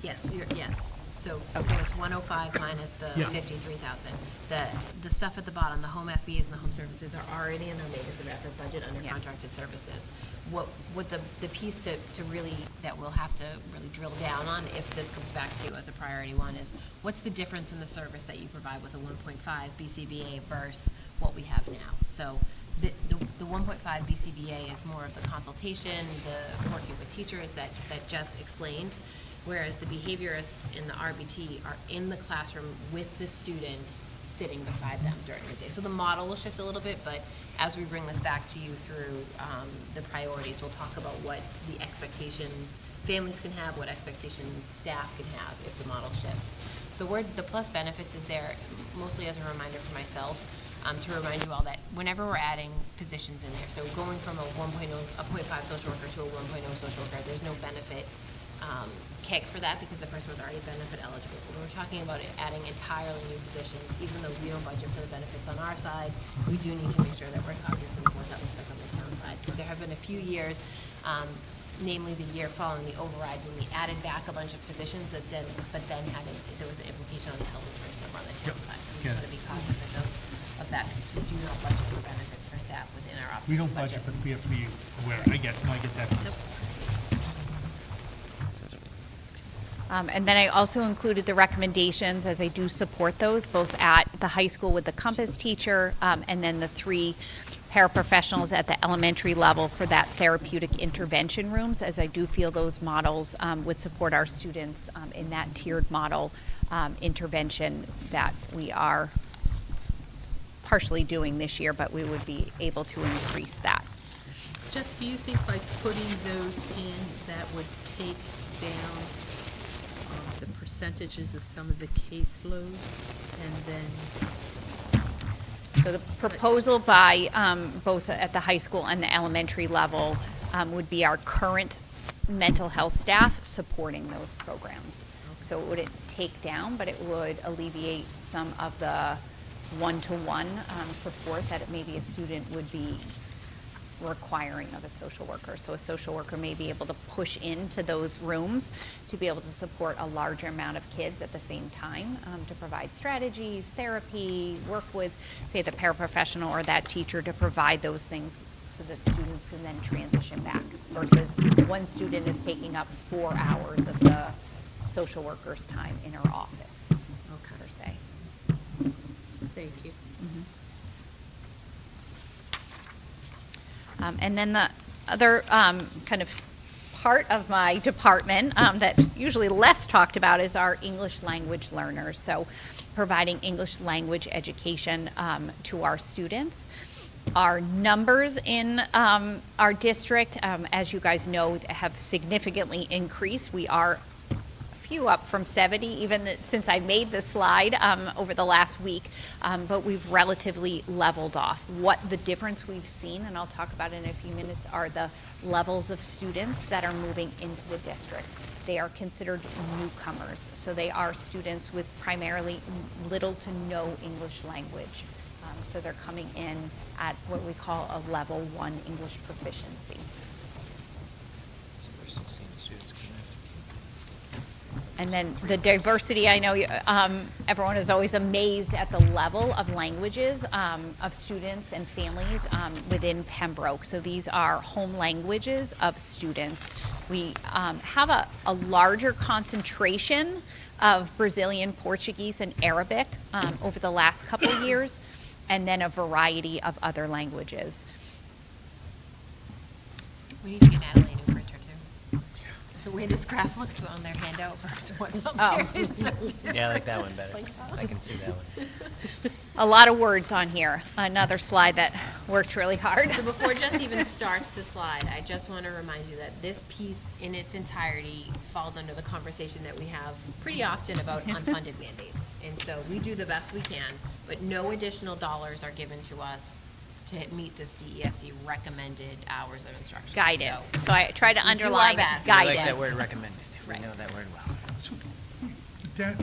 Yes, yes. So Okay. it's 105 minus the Yeah. 53,000. The stuff at the bottom, the home FBAs and the home services are already in their maintenance of effort budget under Yeah. contracted services. What the piece to really, that we'll have to really drill down on if this comes back to you as a priority one is, what's the difference in the service that you provide with a 1.5 BCBA versus what we have now? So the 1.5 BCBA is more of the consultation, the working with teachers that Jess explained, whereas the behaviorists and the RBT are in the classroom with the student sitting beside them during the day. So the model will shift a little bit, but as we bring this back to you through the priorities, we'll talk about what the expectation families can have, what expectation staff can have if the model shifts. The plus benefits is there mostly as a reminder for myself, to remind you all that whenever we're adding positions in there, so going from a 0.5 social worker to a 1.0 social worker, there's no benefit kick for that because the person was already benefit eligible. When we're talking about adding entirely new positions, even though we don't budget for the benefits on our side, we do need to make sure that we're cognizant of what that looks like on the town side. There have been a few years, namely the year following the override, when we added back a bunch of positions that then, there was an implication on the health insurance number on the town Yep. side. So we Yeah. just want to be cognizant of that piece. We do not budget for benefits for staff within our operating We don't budget, but we have to be aware. I get that piece. Nope. And then I also included the recommendations, as I do support those, both at the high school with the Compass teacher, and then the 3 paraprofessionals at the elementary level for that therapeutic intervention rooms, as I do feel those models would support our students in that tiered model intervention that we are partially doing this year, but we would be able to increase that. Jeff, do you think by putting those in, that would take down the percentages of some of the caseloads? And then, So the proposal by both at the high school and the elementary level would be our current mental health staff supporting those programs. So it wouldn't take down, but it would alleviate some of the one-to-one support that maybe a student would be requiring of a social worker. So a social worker may be able to push into those rooms to be able to support a larger amount of kids at the same time, to provide strategies, therapy, work with, say, the paraprofessional or that teacher to provide those things so that students can then transition back versus one student is taking up 4 hours of the social worker's time in her office, per se. thank you. And then the other kind of part of my department that's usually less talked about is our English language learners. So providing English language education to our students. Our numbers in our district, as you guys know, have significantly increased. We are few up from 70, even since I made the slide over the last week, but we've relatively leveled off. What the difference we've seen, and I'll talk about it in a few minutes, are the levels of students that are moving into the district. They are considered newcomers, so they are students with primarily little to no English language. So they're coming in at what we call a level 1 English proficiency. And then the diversity, I know everyone is always amazed at the level of languages of students and families within Pembroke. So these are home languages of students. We have a larger concentration of Brazilian, Portuguese, and Arabic over the last couple of years, and then a variety of other languages. We need to get Natalie a new printer too. The way this graph looks on their handout versus what's up there is so different. Yeah, I like that one better. I can see that one. A lot of words on here. Another slide that worked really hard. So before Jess even starts the slide, I just want to remind you that this piece in its entirety falls under the conversation that we have pretty often about unfunded mandates. And so we do the best we can, but no additional dollars are given to us to meet this DESE recommended hours of instruction. Guidance. So I try to we do our underline best. I guidance. like that word recommended. We Right. know that word well. So, that,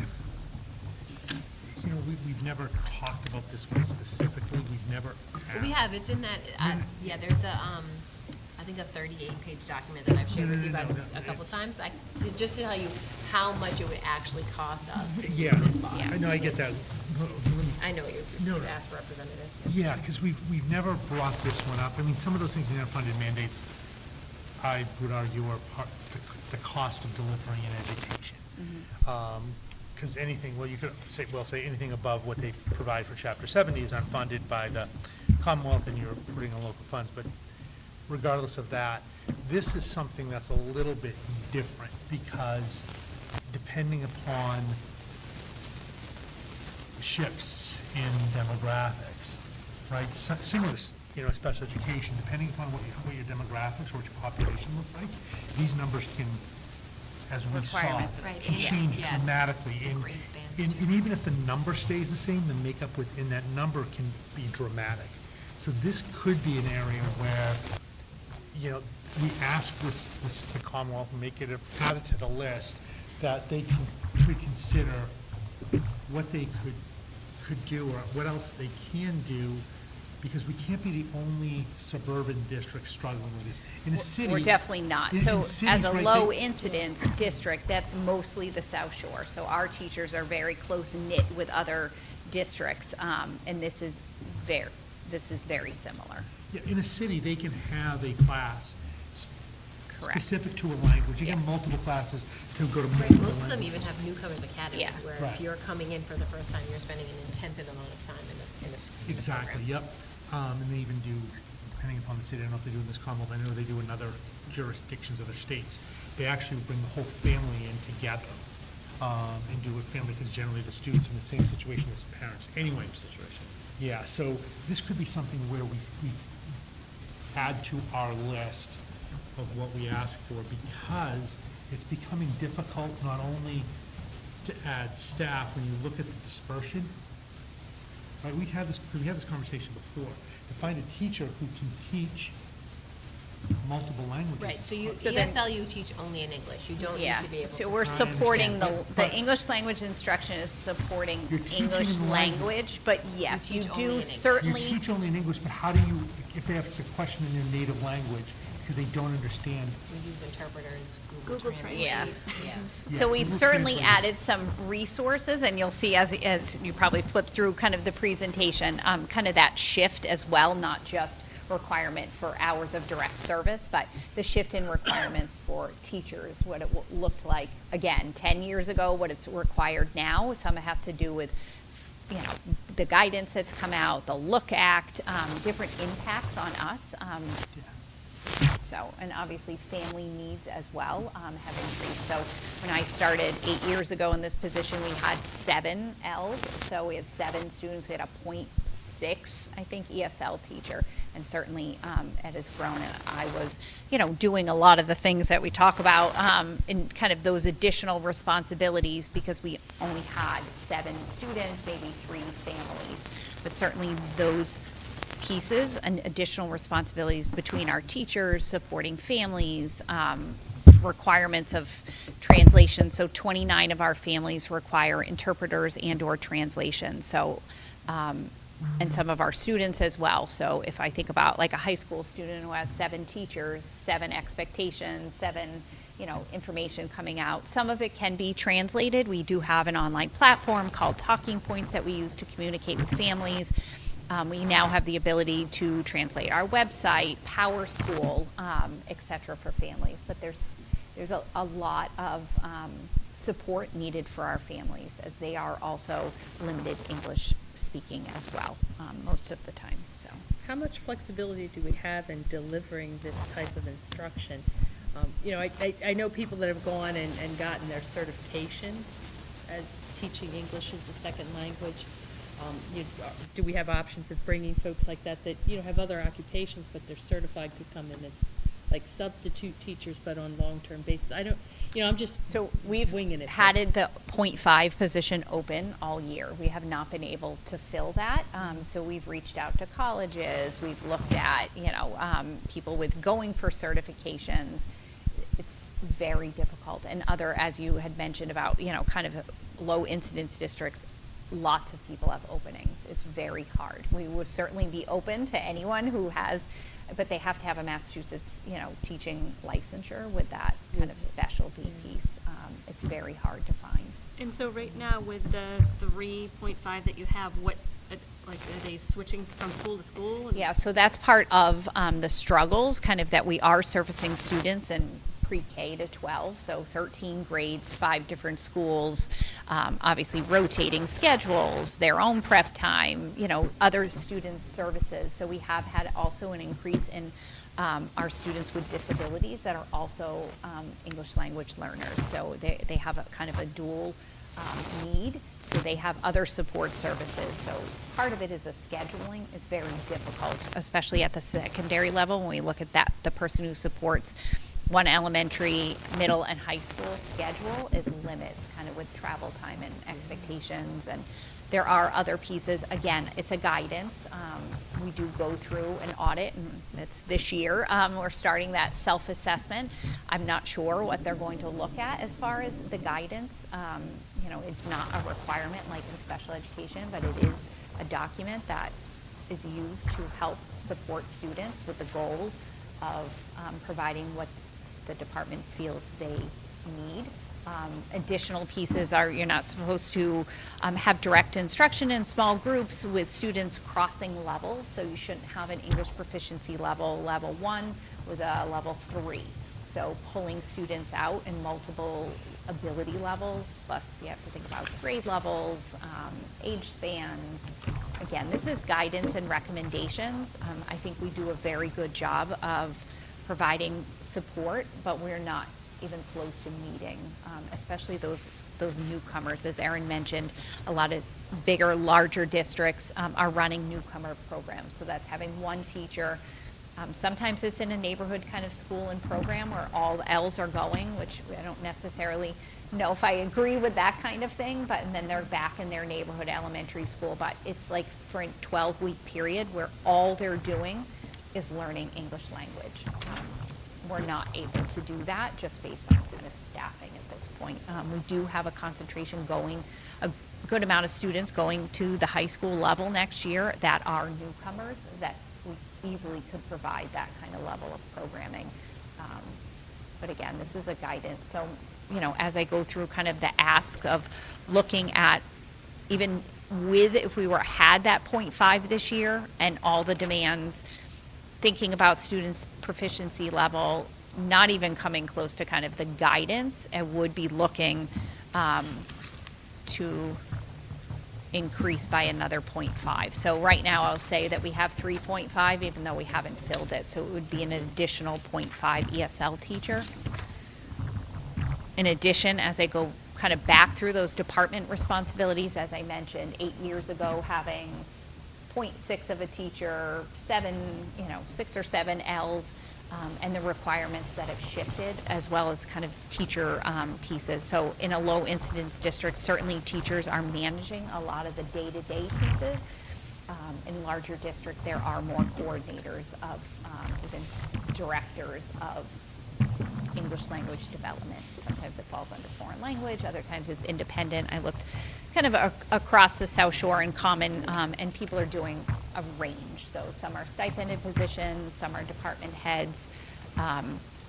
we've never talked about this one specifically, we've never asked. We have, it's in that, yeah, there's a, I think a 38-page document that I've shared with you guys a couple times. Just to tell you how much it would actually cost us to Yeah, do this bond. I know, I get that. I know you're No, to no. ask representatives. Yeah, because we've never brought this one up. I mean, some of those things in unfunded mandates, I would argue are the cost of delivering an education. Because anything, well, you could say anything above what they provide for Chapter 70 is unfunded by the Commonwealth, and you're putting on local funds. But regardless of that, this is something that's a little bit different, because depending upon shifts in demographics, right? Similar to, special education, depending upon what your demographics or what your population looks like, these numbers can, as we saw, Requirements of Right, can yes, change yeah. dramatically. And, Grade spans, and, and even if the number stays the same, the makeup within that number can be dramatic. So this could be an area where, we ask the Commonwealth and make it, add it to the list, that they can reconsider what they could do or what else they can do, because we can't be the only suburban district struggling with this. In a city. We're definitely not. in So cities, as a right, low they- incidence district, that's mostly the South Shore. So our teachers are very close knit with other districts, and this is very similar. Yeah, in a city, they can have a class Correct. specific to a language. You can have Yes. multiple classes to go to Right, multiple most of them even languages. have Newcomers Academy, Yeah. where Right. if you're coming in for the first time, you're spending an intensive amount of time in the Exactly, program. yep. And they even do, depending upon the city, I don't know if they do in this Commonwealth, I know they do in other jurisdictions, other states. They actually bring the whole family in together and do a family, because generally the students are in the same situation as parents. Anyway, yeah, so this could be something where we add to our list of what we ask for, because it's becoming difficult not only to add staff, when you look at the dispersion. Right, we had this conversation before, to find a teacher who can teach multiple languages. Right, so you, So then- ESL, you teach only in English, you don't need Yeah, to be able to. so we're I supporting understand, the but- English language instruction is supporting You're teaching English in language, but yes, you teach only in do English. You certainly. teach only in English, but how do you, if they have a question in their native language, because they don't understand? We use interpreters, Google Google Translate. Yeah. Yeah. So Yeah, we've Google certainly Translate. added some resources, and you'll see as you probably flip through kind of the presentation, kind of that shift as well, not just requirement for hours of direct service, but the shift in requirements for teachers, what it looked like, again, 10 years ago, what it's required now. Some has to do with, the guidance that's come out, the Look Act, different impacts on us. So, and obviously family needs as well have increased. So when I started 8 years ago in this position, we had 7 Ls. So we had 7 students. We had a 0.6, I think, ESL teacher. And certainly it has grown. And I was, doing a lot of the things that we talk about in kind of those additional responsibilities, because we only had 7 students, maybe 3 families. But certainly those pieces and additional responsibilities between our teachers, supporting families, requirements of translation. So 29 of our families require interpreters and/or translation. So, and some of our students as well. So if I think about like a high school student who has 7 teachers, 7 expectations, 7, information coming out. Some of it can be translated. We do have an online platform called Talking Points that we use to communicate with families. We now have the ability to translate our website, Power School, et cetera, for families. But there's a lot of support needed for our families, as they are also limited English speaking as well, most of the time, so. How much flexibility do we have in delivering this type of instruction? I know people that have gone and gotten their certification as teaching English as a second language. Do we have options of bringing folks like that have other occupations, but they're certified to come in as like substitute teachers, but on long-term basis? I'm just So we've winging it. had the .5 position open all year. We have not been able to fill that. So we've reached out to colleges. We've looked at, people with going for certifications. It's very difficult. And as you had mentioned about, kind of low incidence districts, lots of people have openings. It's very hard. We would certainly be open to anyone who has, but they have to have a Massachusetts, teaching licensure with that kind of specialty piece. It's very hard to find. And so right now with the 3.5 that you have, are they switching from school to school? Yeah, so that's part of the struggles kind of that we are surfacing students in pre-K to 12, so 13 grades, 5 different schools, obviously rotating schedules, their own prep time, other students' services. So we have had also an increase in our students with disabilities that are also English language learners. So they have a kind of a dual need, so they have other support services. So part of it is the scheduling. It's very difficult, especially at the secondary level when we look at that, the person who supports one elementary, middle, and high school schedule, it limits kind of with travel time and expectations. And there are other pieces. Again, it's a guidance. We do go through an audit, and it's this year. We're starting that self-assessment. I'm not sure what they're going to look at as far as the guidance. It's not a requirement like in special education, but it is a document that is used to help support students with the goal of providing what the department feels they need. Additional pieces are you're not supposed to have direct instruction in small groups with students crossing levels, so you shouldn't have an English proficiency level 1 with a level 3. So pulling students out in multiple ability levels, plus you have to think about grade levels, age spans. Again, this is guidance and recommendations. I think we do a very good job of providing support, but we're not even close to meeting, especially those newcomers. As Erin mentioned, a lot of bigger, larger districts are running newcomer programs. So that's having one teacher. Sometimes it's in a neighborhood kind of school and program where all the L's are going, which I don't necessarily know if I agree with that kind of thing, and then they're back in their neighborhood elementary school. But it's like for a 12-week period where all they're doing is learning English language. We're not able to do that just based on kind of staffing at this point. We do have a concentration going, a good amount of students going to the high school level next year that are newcomers that we easily could provide that kind of level of programming. But again, this is a guidance. So, as I go through kind of the ask of looking at even with, if we had that 0.5 this year and all the demands, thinking about students' proficiency level, not even coming close to kind of the guidance, and would be looking to increase by another 0.5. So right now I'll say that we have 3.5 even though we haven't filled it. So it would be an additional 0.5 ESL teacher. In addition, as I go kind of back through those department responsibilities, as I mentioned, 8 years ago having 0.6 of a teacher, 6 or 7 L's, and the requirements that have shifted, as well as kind of teacher pieces. So in a low incidence district, certainly teachers are managing a lot of the day-to-day pieces. In larger district, there are more coordinators of, even directors of English language development. Sometimes it falls under foreign language, other times it's independent. I looked kind of across the South Shore in common, and people are doing a range. So some are stipended positions, some are department heads.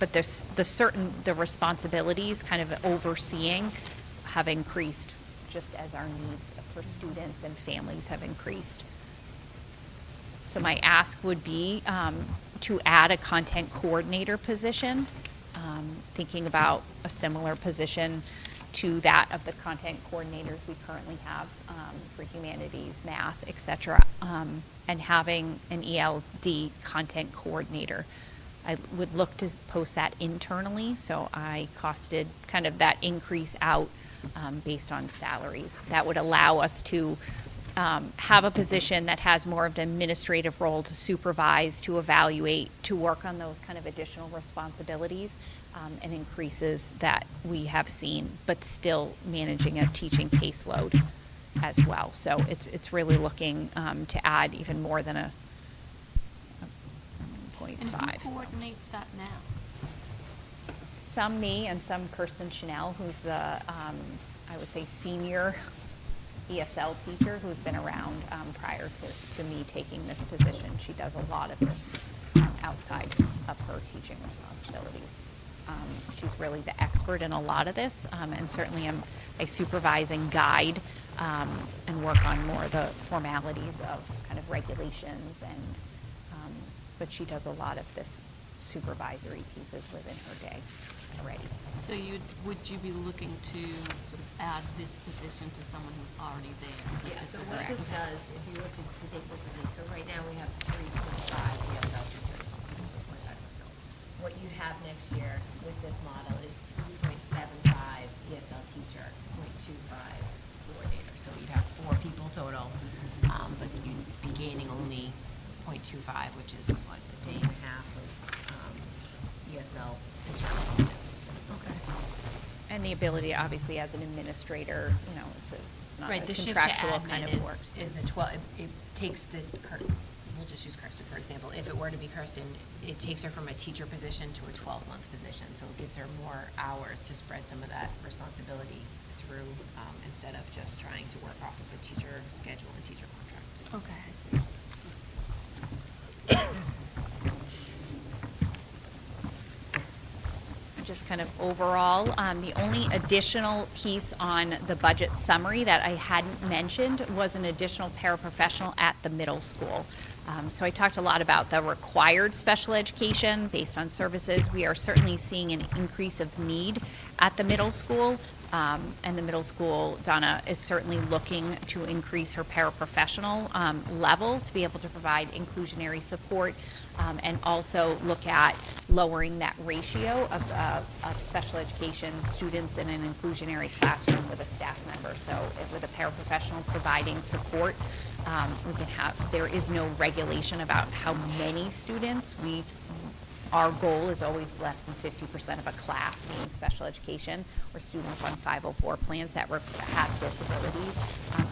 but the responsibilities kind of overseeing have increased just as our needs for students and families have increased. So my ask would be to add a content coordinator position, thinking about a similar position to that of the content coordinators we currently have for humanities, math, et cetera, and having an ELD content coordinator. I would look to post that internally, so I costed kind of that increase out based on salaries. That would allow us to have a position that has more of an administrative role to supervise, to evaluate, to work on those kind of additional responsibilities and increases that we have seen, but still managing a teaching caseload as well. So it's really looking to add even more than a 0.5. And who so. coordinates that now? Some me and some Kirsten Chanel, who's the, I would say, senior ESL teacher who's been around prior to me taking this position. She does a lot of this outside of her teaching responsibilities. She's really the expert in a lot of this, and certainly am a supervising guide and work on more of the formalities of kind of regulations, and but she does a lot of this supervisory pieces within her day already. So would you be looking to sort of add this position to someone who's already there? Yeah, so Is what that this correct? does, if you were to take a look at these, so right now we have 3.5 ESL teachers. 3.5 filled. What you have next year with this model is 3.75 ESL teacher, 0.25 coordinator. So you'd have 4 people total, but you'd be gaining only 0.25, which is what, a day and a half of ESL instructional units. Okay. And the ability, obviously, as an administrator, it's not Right, a the shift to contractual kind admin of work. is a 12, it takes we'll just use Kirsten, for example. If it were to be Kirsten, it takes her from a teacher position to a 12-month position. So it gives her more hours to spread some of that responsibility through, instead of just trying to work off of a teacher schedule and teacher contract. Okay, I see. Just kind of overall, the only additional piece on the budget summary that I hadn't mentioned was an additional paraprofessional at the middle school. So I talked a lot about the required special education based on services. We are certainly seeing an increase of need at the middle school. And the middle school, Donna is certainly looking to increase her paraprofessional level to be able to provide inclusionary support and also look at lowering that ratio of special education students in an inclusionary classroom with a staff member. So with a paraprofessional providing support, we can have, there is no regulation about how many students. Our goal is always less than 50% of a class being special education or students on 504 plans that have disabilities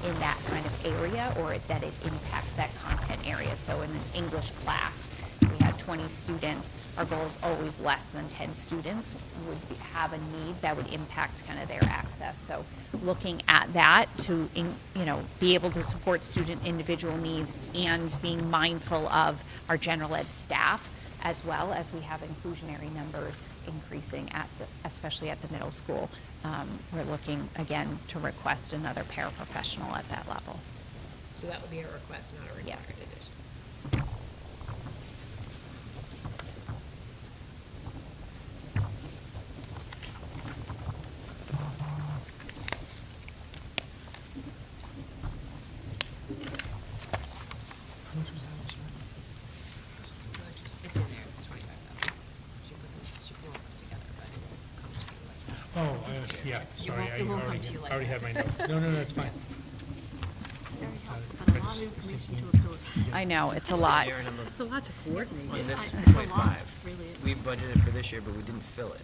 in that kind of area, or that it impacts that content area. So in an English class, we had 20 students. Our goal is always less than 10 students would have a need that would impact kind of their access. So looking at that to, be able to support student individual needs and being mindful of our general ed staff, as well as we have inclusionary numbers increasing especially at the middle school. We're looking, again, to request another paraprofessional at that level. So that would be a request, not a required Yes. addition. It's in there, it's 25,000. She can work together, but it won't come to you like. Oh, yeah, It sorry, won't- I it won't come to you like already that. had my notes. No, that's fine. It's very helpful, but a lot of information to absorb. I know, it's a lot. Year number It's a lot to coordinate. on this It's a lot, 0.5, really. we budgeted for this year, but we didn't fill it.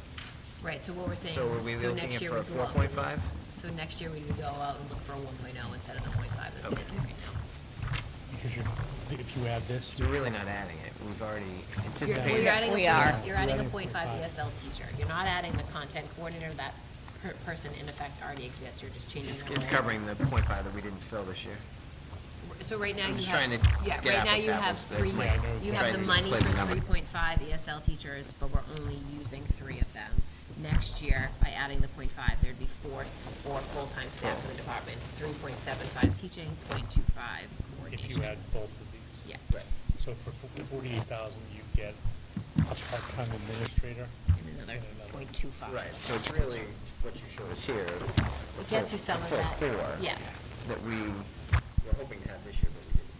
Right, so what we're saying So are we is, so looking next at year for we a go out. 4.5? So next year we would go out and look for a 1.0 instead of the 0.5 that's Okay. in right now. Because if you add this, So we're really not adding it. We've already Well, anticipated. you're adding We a, are. you're adding a You're adding 0.5 0.5. ESL teacher. You're not adding the content coordinator. That person in effect already exists. You're just changing the It's role. covering the 0.5 that we didn't fill this year. So right now I'm you just have, trying to yeah, get right now apples you to have apples. three, Yeah, I know you Try have to the just money play for the number. 3.5 ESL teachers, but we're only using 3 of them. Next year, by adding the 0.5, there'd be four full-time staff in the department, 3.75 teaching, 0.25 coordination. If you add both of these. Yeah. Right. So for 48,000, you get a part-time administrator. And another And 0.25. Right, so it's really what you showed us here. It gets you some of full that. 4. Yeah. That we were hoping to have this year, but we didn't.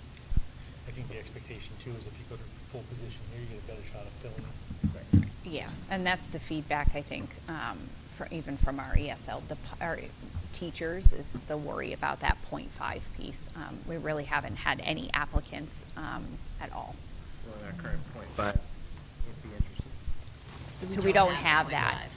I think the expectation too is if you go to full position here, you get a better shot of filling it. Right. Yeah, and that's the feedback, I think, even from our our teachers, is the worry about that 0.5 piece. We really haven't had any applicants at all. Well, in our current 0.5 would be interesting. So we don't the have that. 0.5.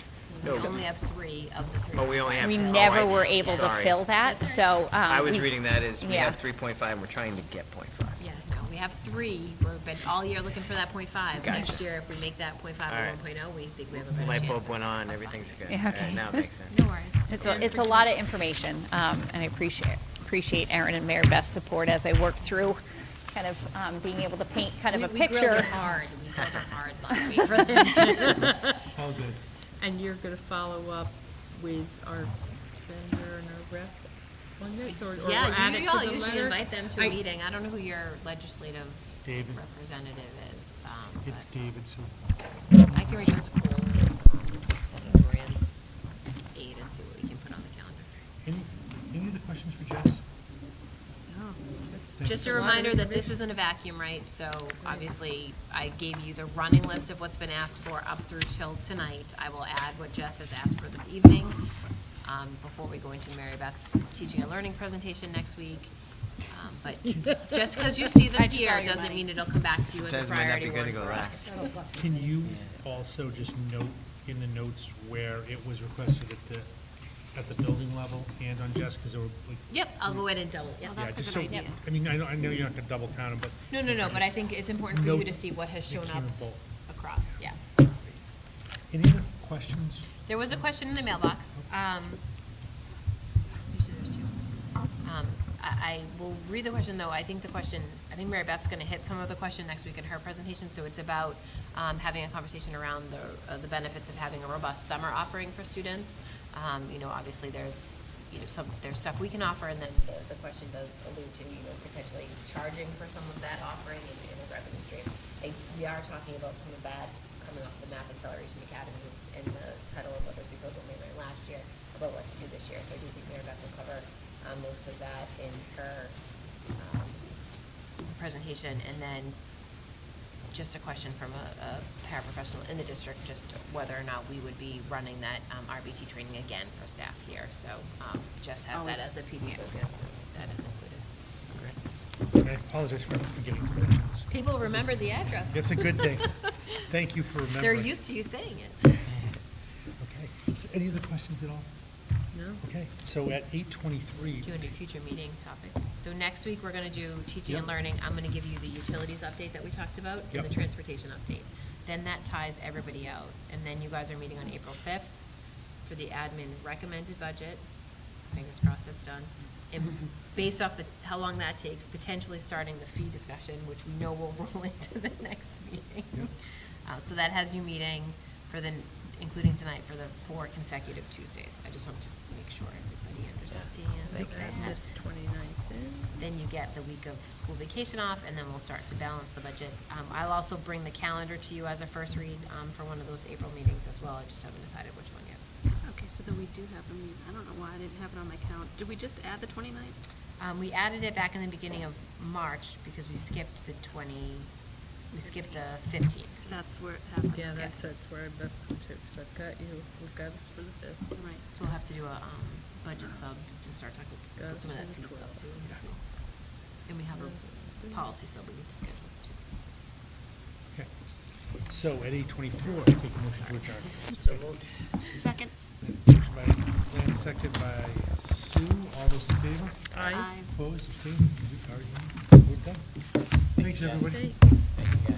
We No. only have 3 of the 3. Oh, we only have. We oh, never I see. were able to Sorry. fill that, That's so. I was we- reading that as we yeah. have 3.5 and we're trying to get 0.5. Yeah, no, we have 3. We've been all year looking for that 0.5. Gotcha. Next year, if we make that 0.5 All or right. 1.0, we think we have a better chance. Light bulb of- went on, of everything's good. finding Yeah, All right, okay. now it makes sense. it. No worries. It's a lot of information, and I appreciate Erin and Mary Beth's support as I work through kind of being able to paint kind of a We grilled picture. it hard. We grilled it hard last week for this. All good. And you're gonna follow up with our senator and our rep on this, or we'll add Yeah, it you to all the usually letter? invite them to a I- meeting. I don't know who your legislative David. representative is. It's but David, so I can reach out to Cole, Senator Moran's aide, and see what we can put on the calendar. any other questions for Jess? No, that's- Thank Just you. a reminder that this isn't a vacuum, right? So obviously, I gave you the running list of what's been asked for up through till tonight. I will add what Jess has asked for this evening, before we go into Mary Beth's teaching and learning presentation next week. But just because you see them I should here borrow your doesn't money. mean it'll come back to you as a Sometimes it might not priority be good one to go for last. us. Can you also just note in the notes where it was requested at the building level and on Jess, because there were like. Yep, I'll go ahead and double, yep. Well, that's a just good so- idea. I mean, I know you're not gonna double count them, but. No, but I think it's important for you Note to see what has it shown came up in both. across, yeah. Any other questions? There was a question in the mailbox. Usually there's 2. I will read the question, though. I think Mary Beth's going to hit some of the question next week in her presentation. So it's about having a conversation around the benefits of having a robust summer offering for students. Obviously there's stuff we can offer, and then the question does allude to, potentially charging for some of that offering in a revenue stream. We are talking about some of that coming off the Math Acceleration Academies and the title of literacy program we ran last year, about what to do this year. So I do think Mary Beth will cover most of that in her presentation. And then just a question from a paraprofessional in the district, just whether or not we would be running that RBT training again for staff here. So Jess has that as a PD focus, so that is included. I apologize for forgetting to mention this. People remember the address. It's a good thing. Thank you for remembering. They're used to you saying it. Okay. So any other questions at all? No? Okay, so at 8:23. Do you want to do future meeting topics? So next week, we're going to do teaching and Yep. learning. I'm going to give you the utilities update that we talked about and the Yep. transportation update. Then that ties everybody out. And then you guys are meeting on April 5th for the admin recommended budget. Fingers crossed it's done. And based off how long that takes, potentially starting the fee discussion, which we know will roll into the next meeting. Yep. So that has you meeting including tonight, for the 4 consecutive Tuesdays. I just want to make sure everybody understands Like that. this 29th in. Then you get the week of school vacation off, and then we'll start to balance the budget. I'll also bring the calendar to you as a first read for one of those April meetings as well. I just haven't decided which one yet. Okay, so then we do have a meeting. I don't know why I didn't have it on my calendar. Did we just add the 29th? We added it back in the beginning of March because we skipped the 15th. So that's where it happened. Yeah, Okay. that's where I best come to, because we've got us for the 5th. Right. So we'll have to do a budget sub to start talking Got about it some of that for the fee stuff 12th. too. in between. And we have a policy sub we need to schedule too. Okay. So at 8:24, I take a motion to adjourn. So moved. Second? Motion by Lance, seconded by Sue. All those in favor? Aye. Opposed, abstained? We're done. Thanks, everybody. Thanks. Thank you, guys.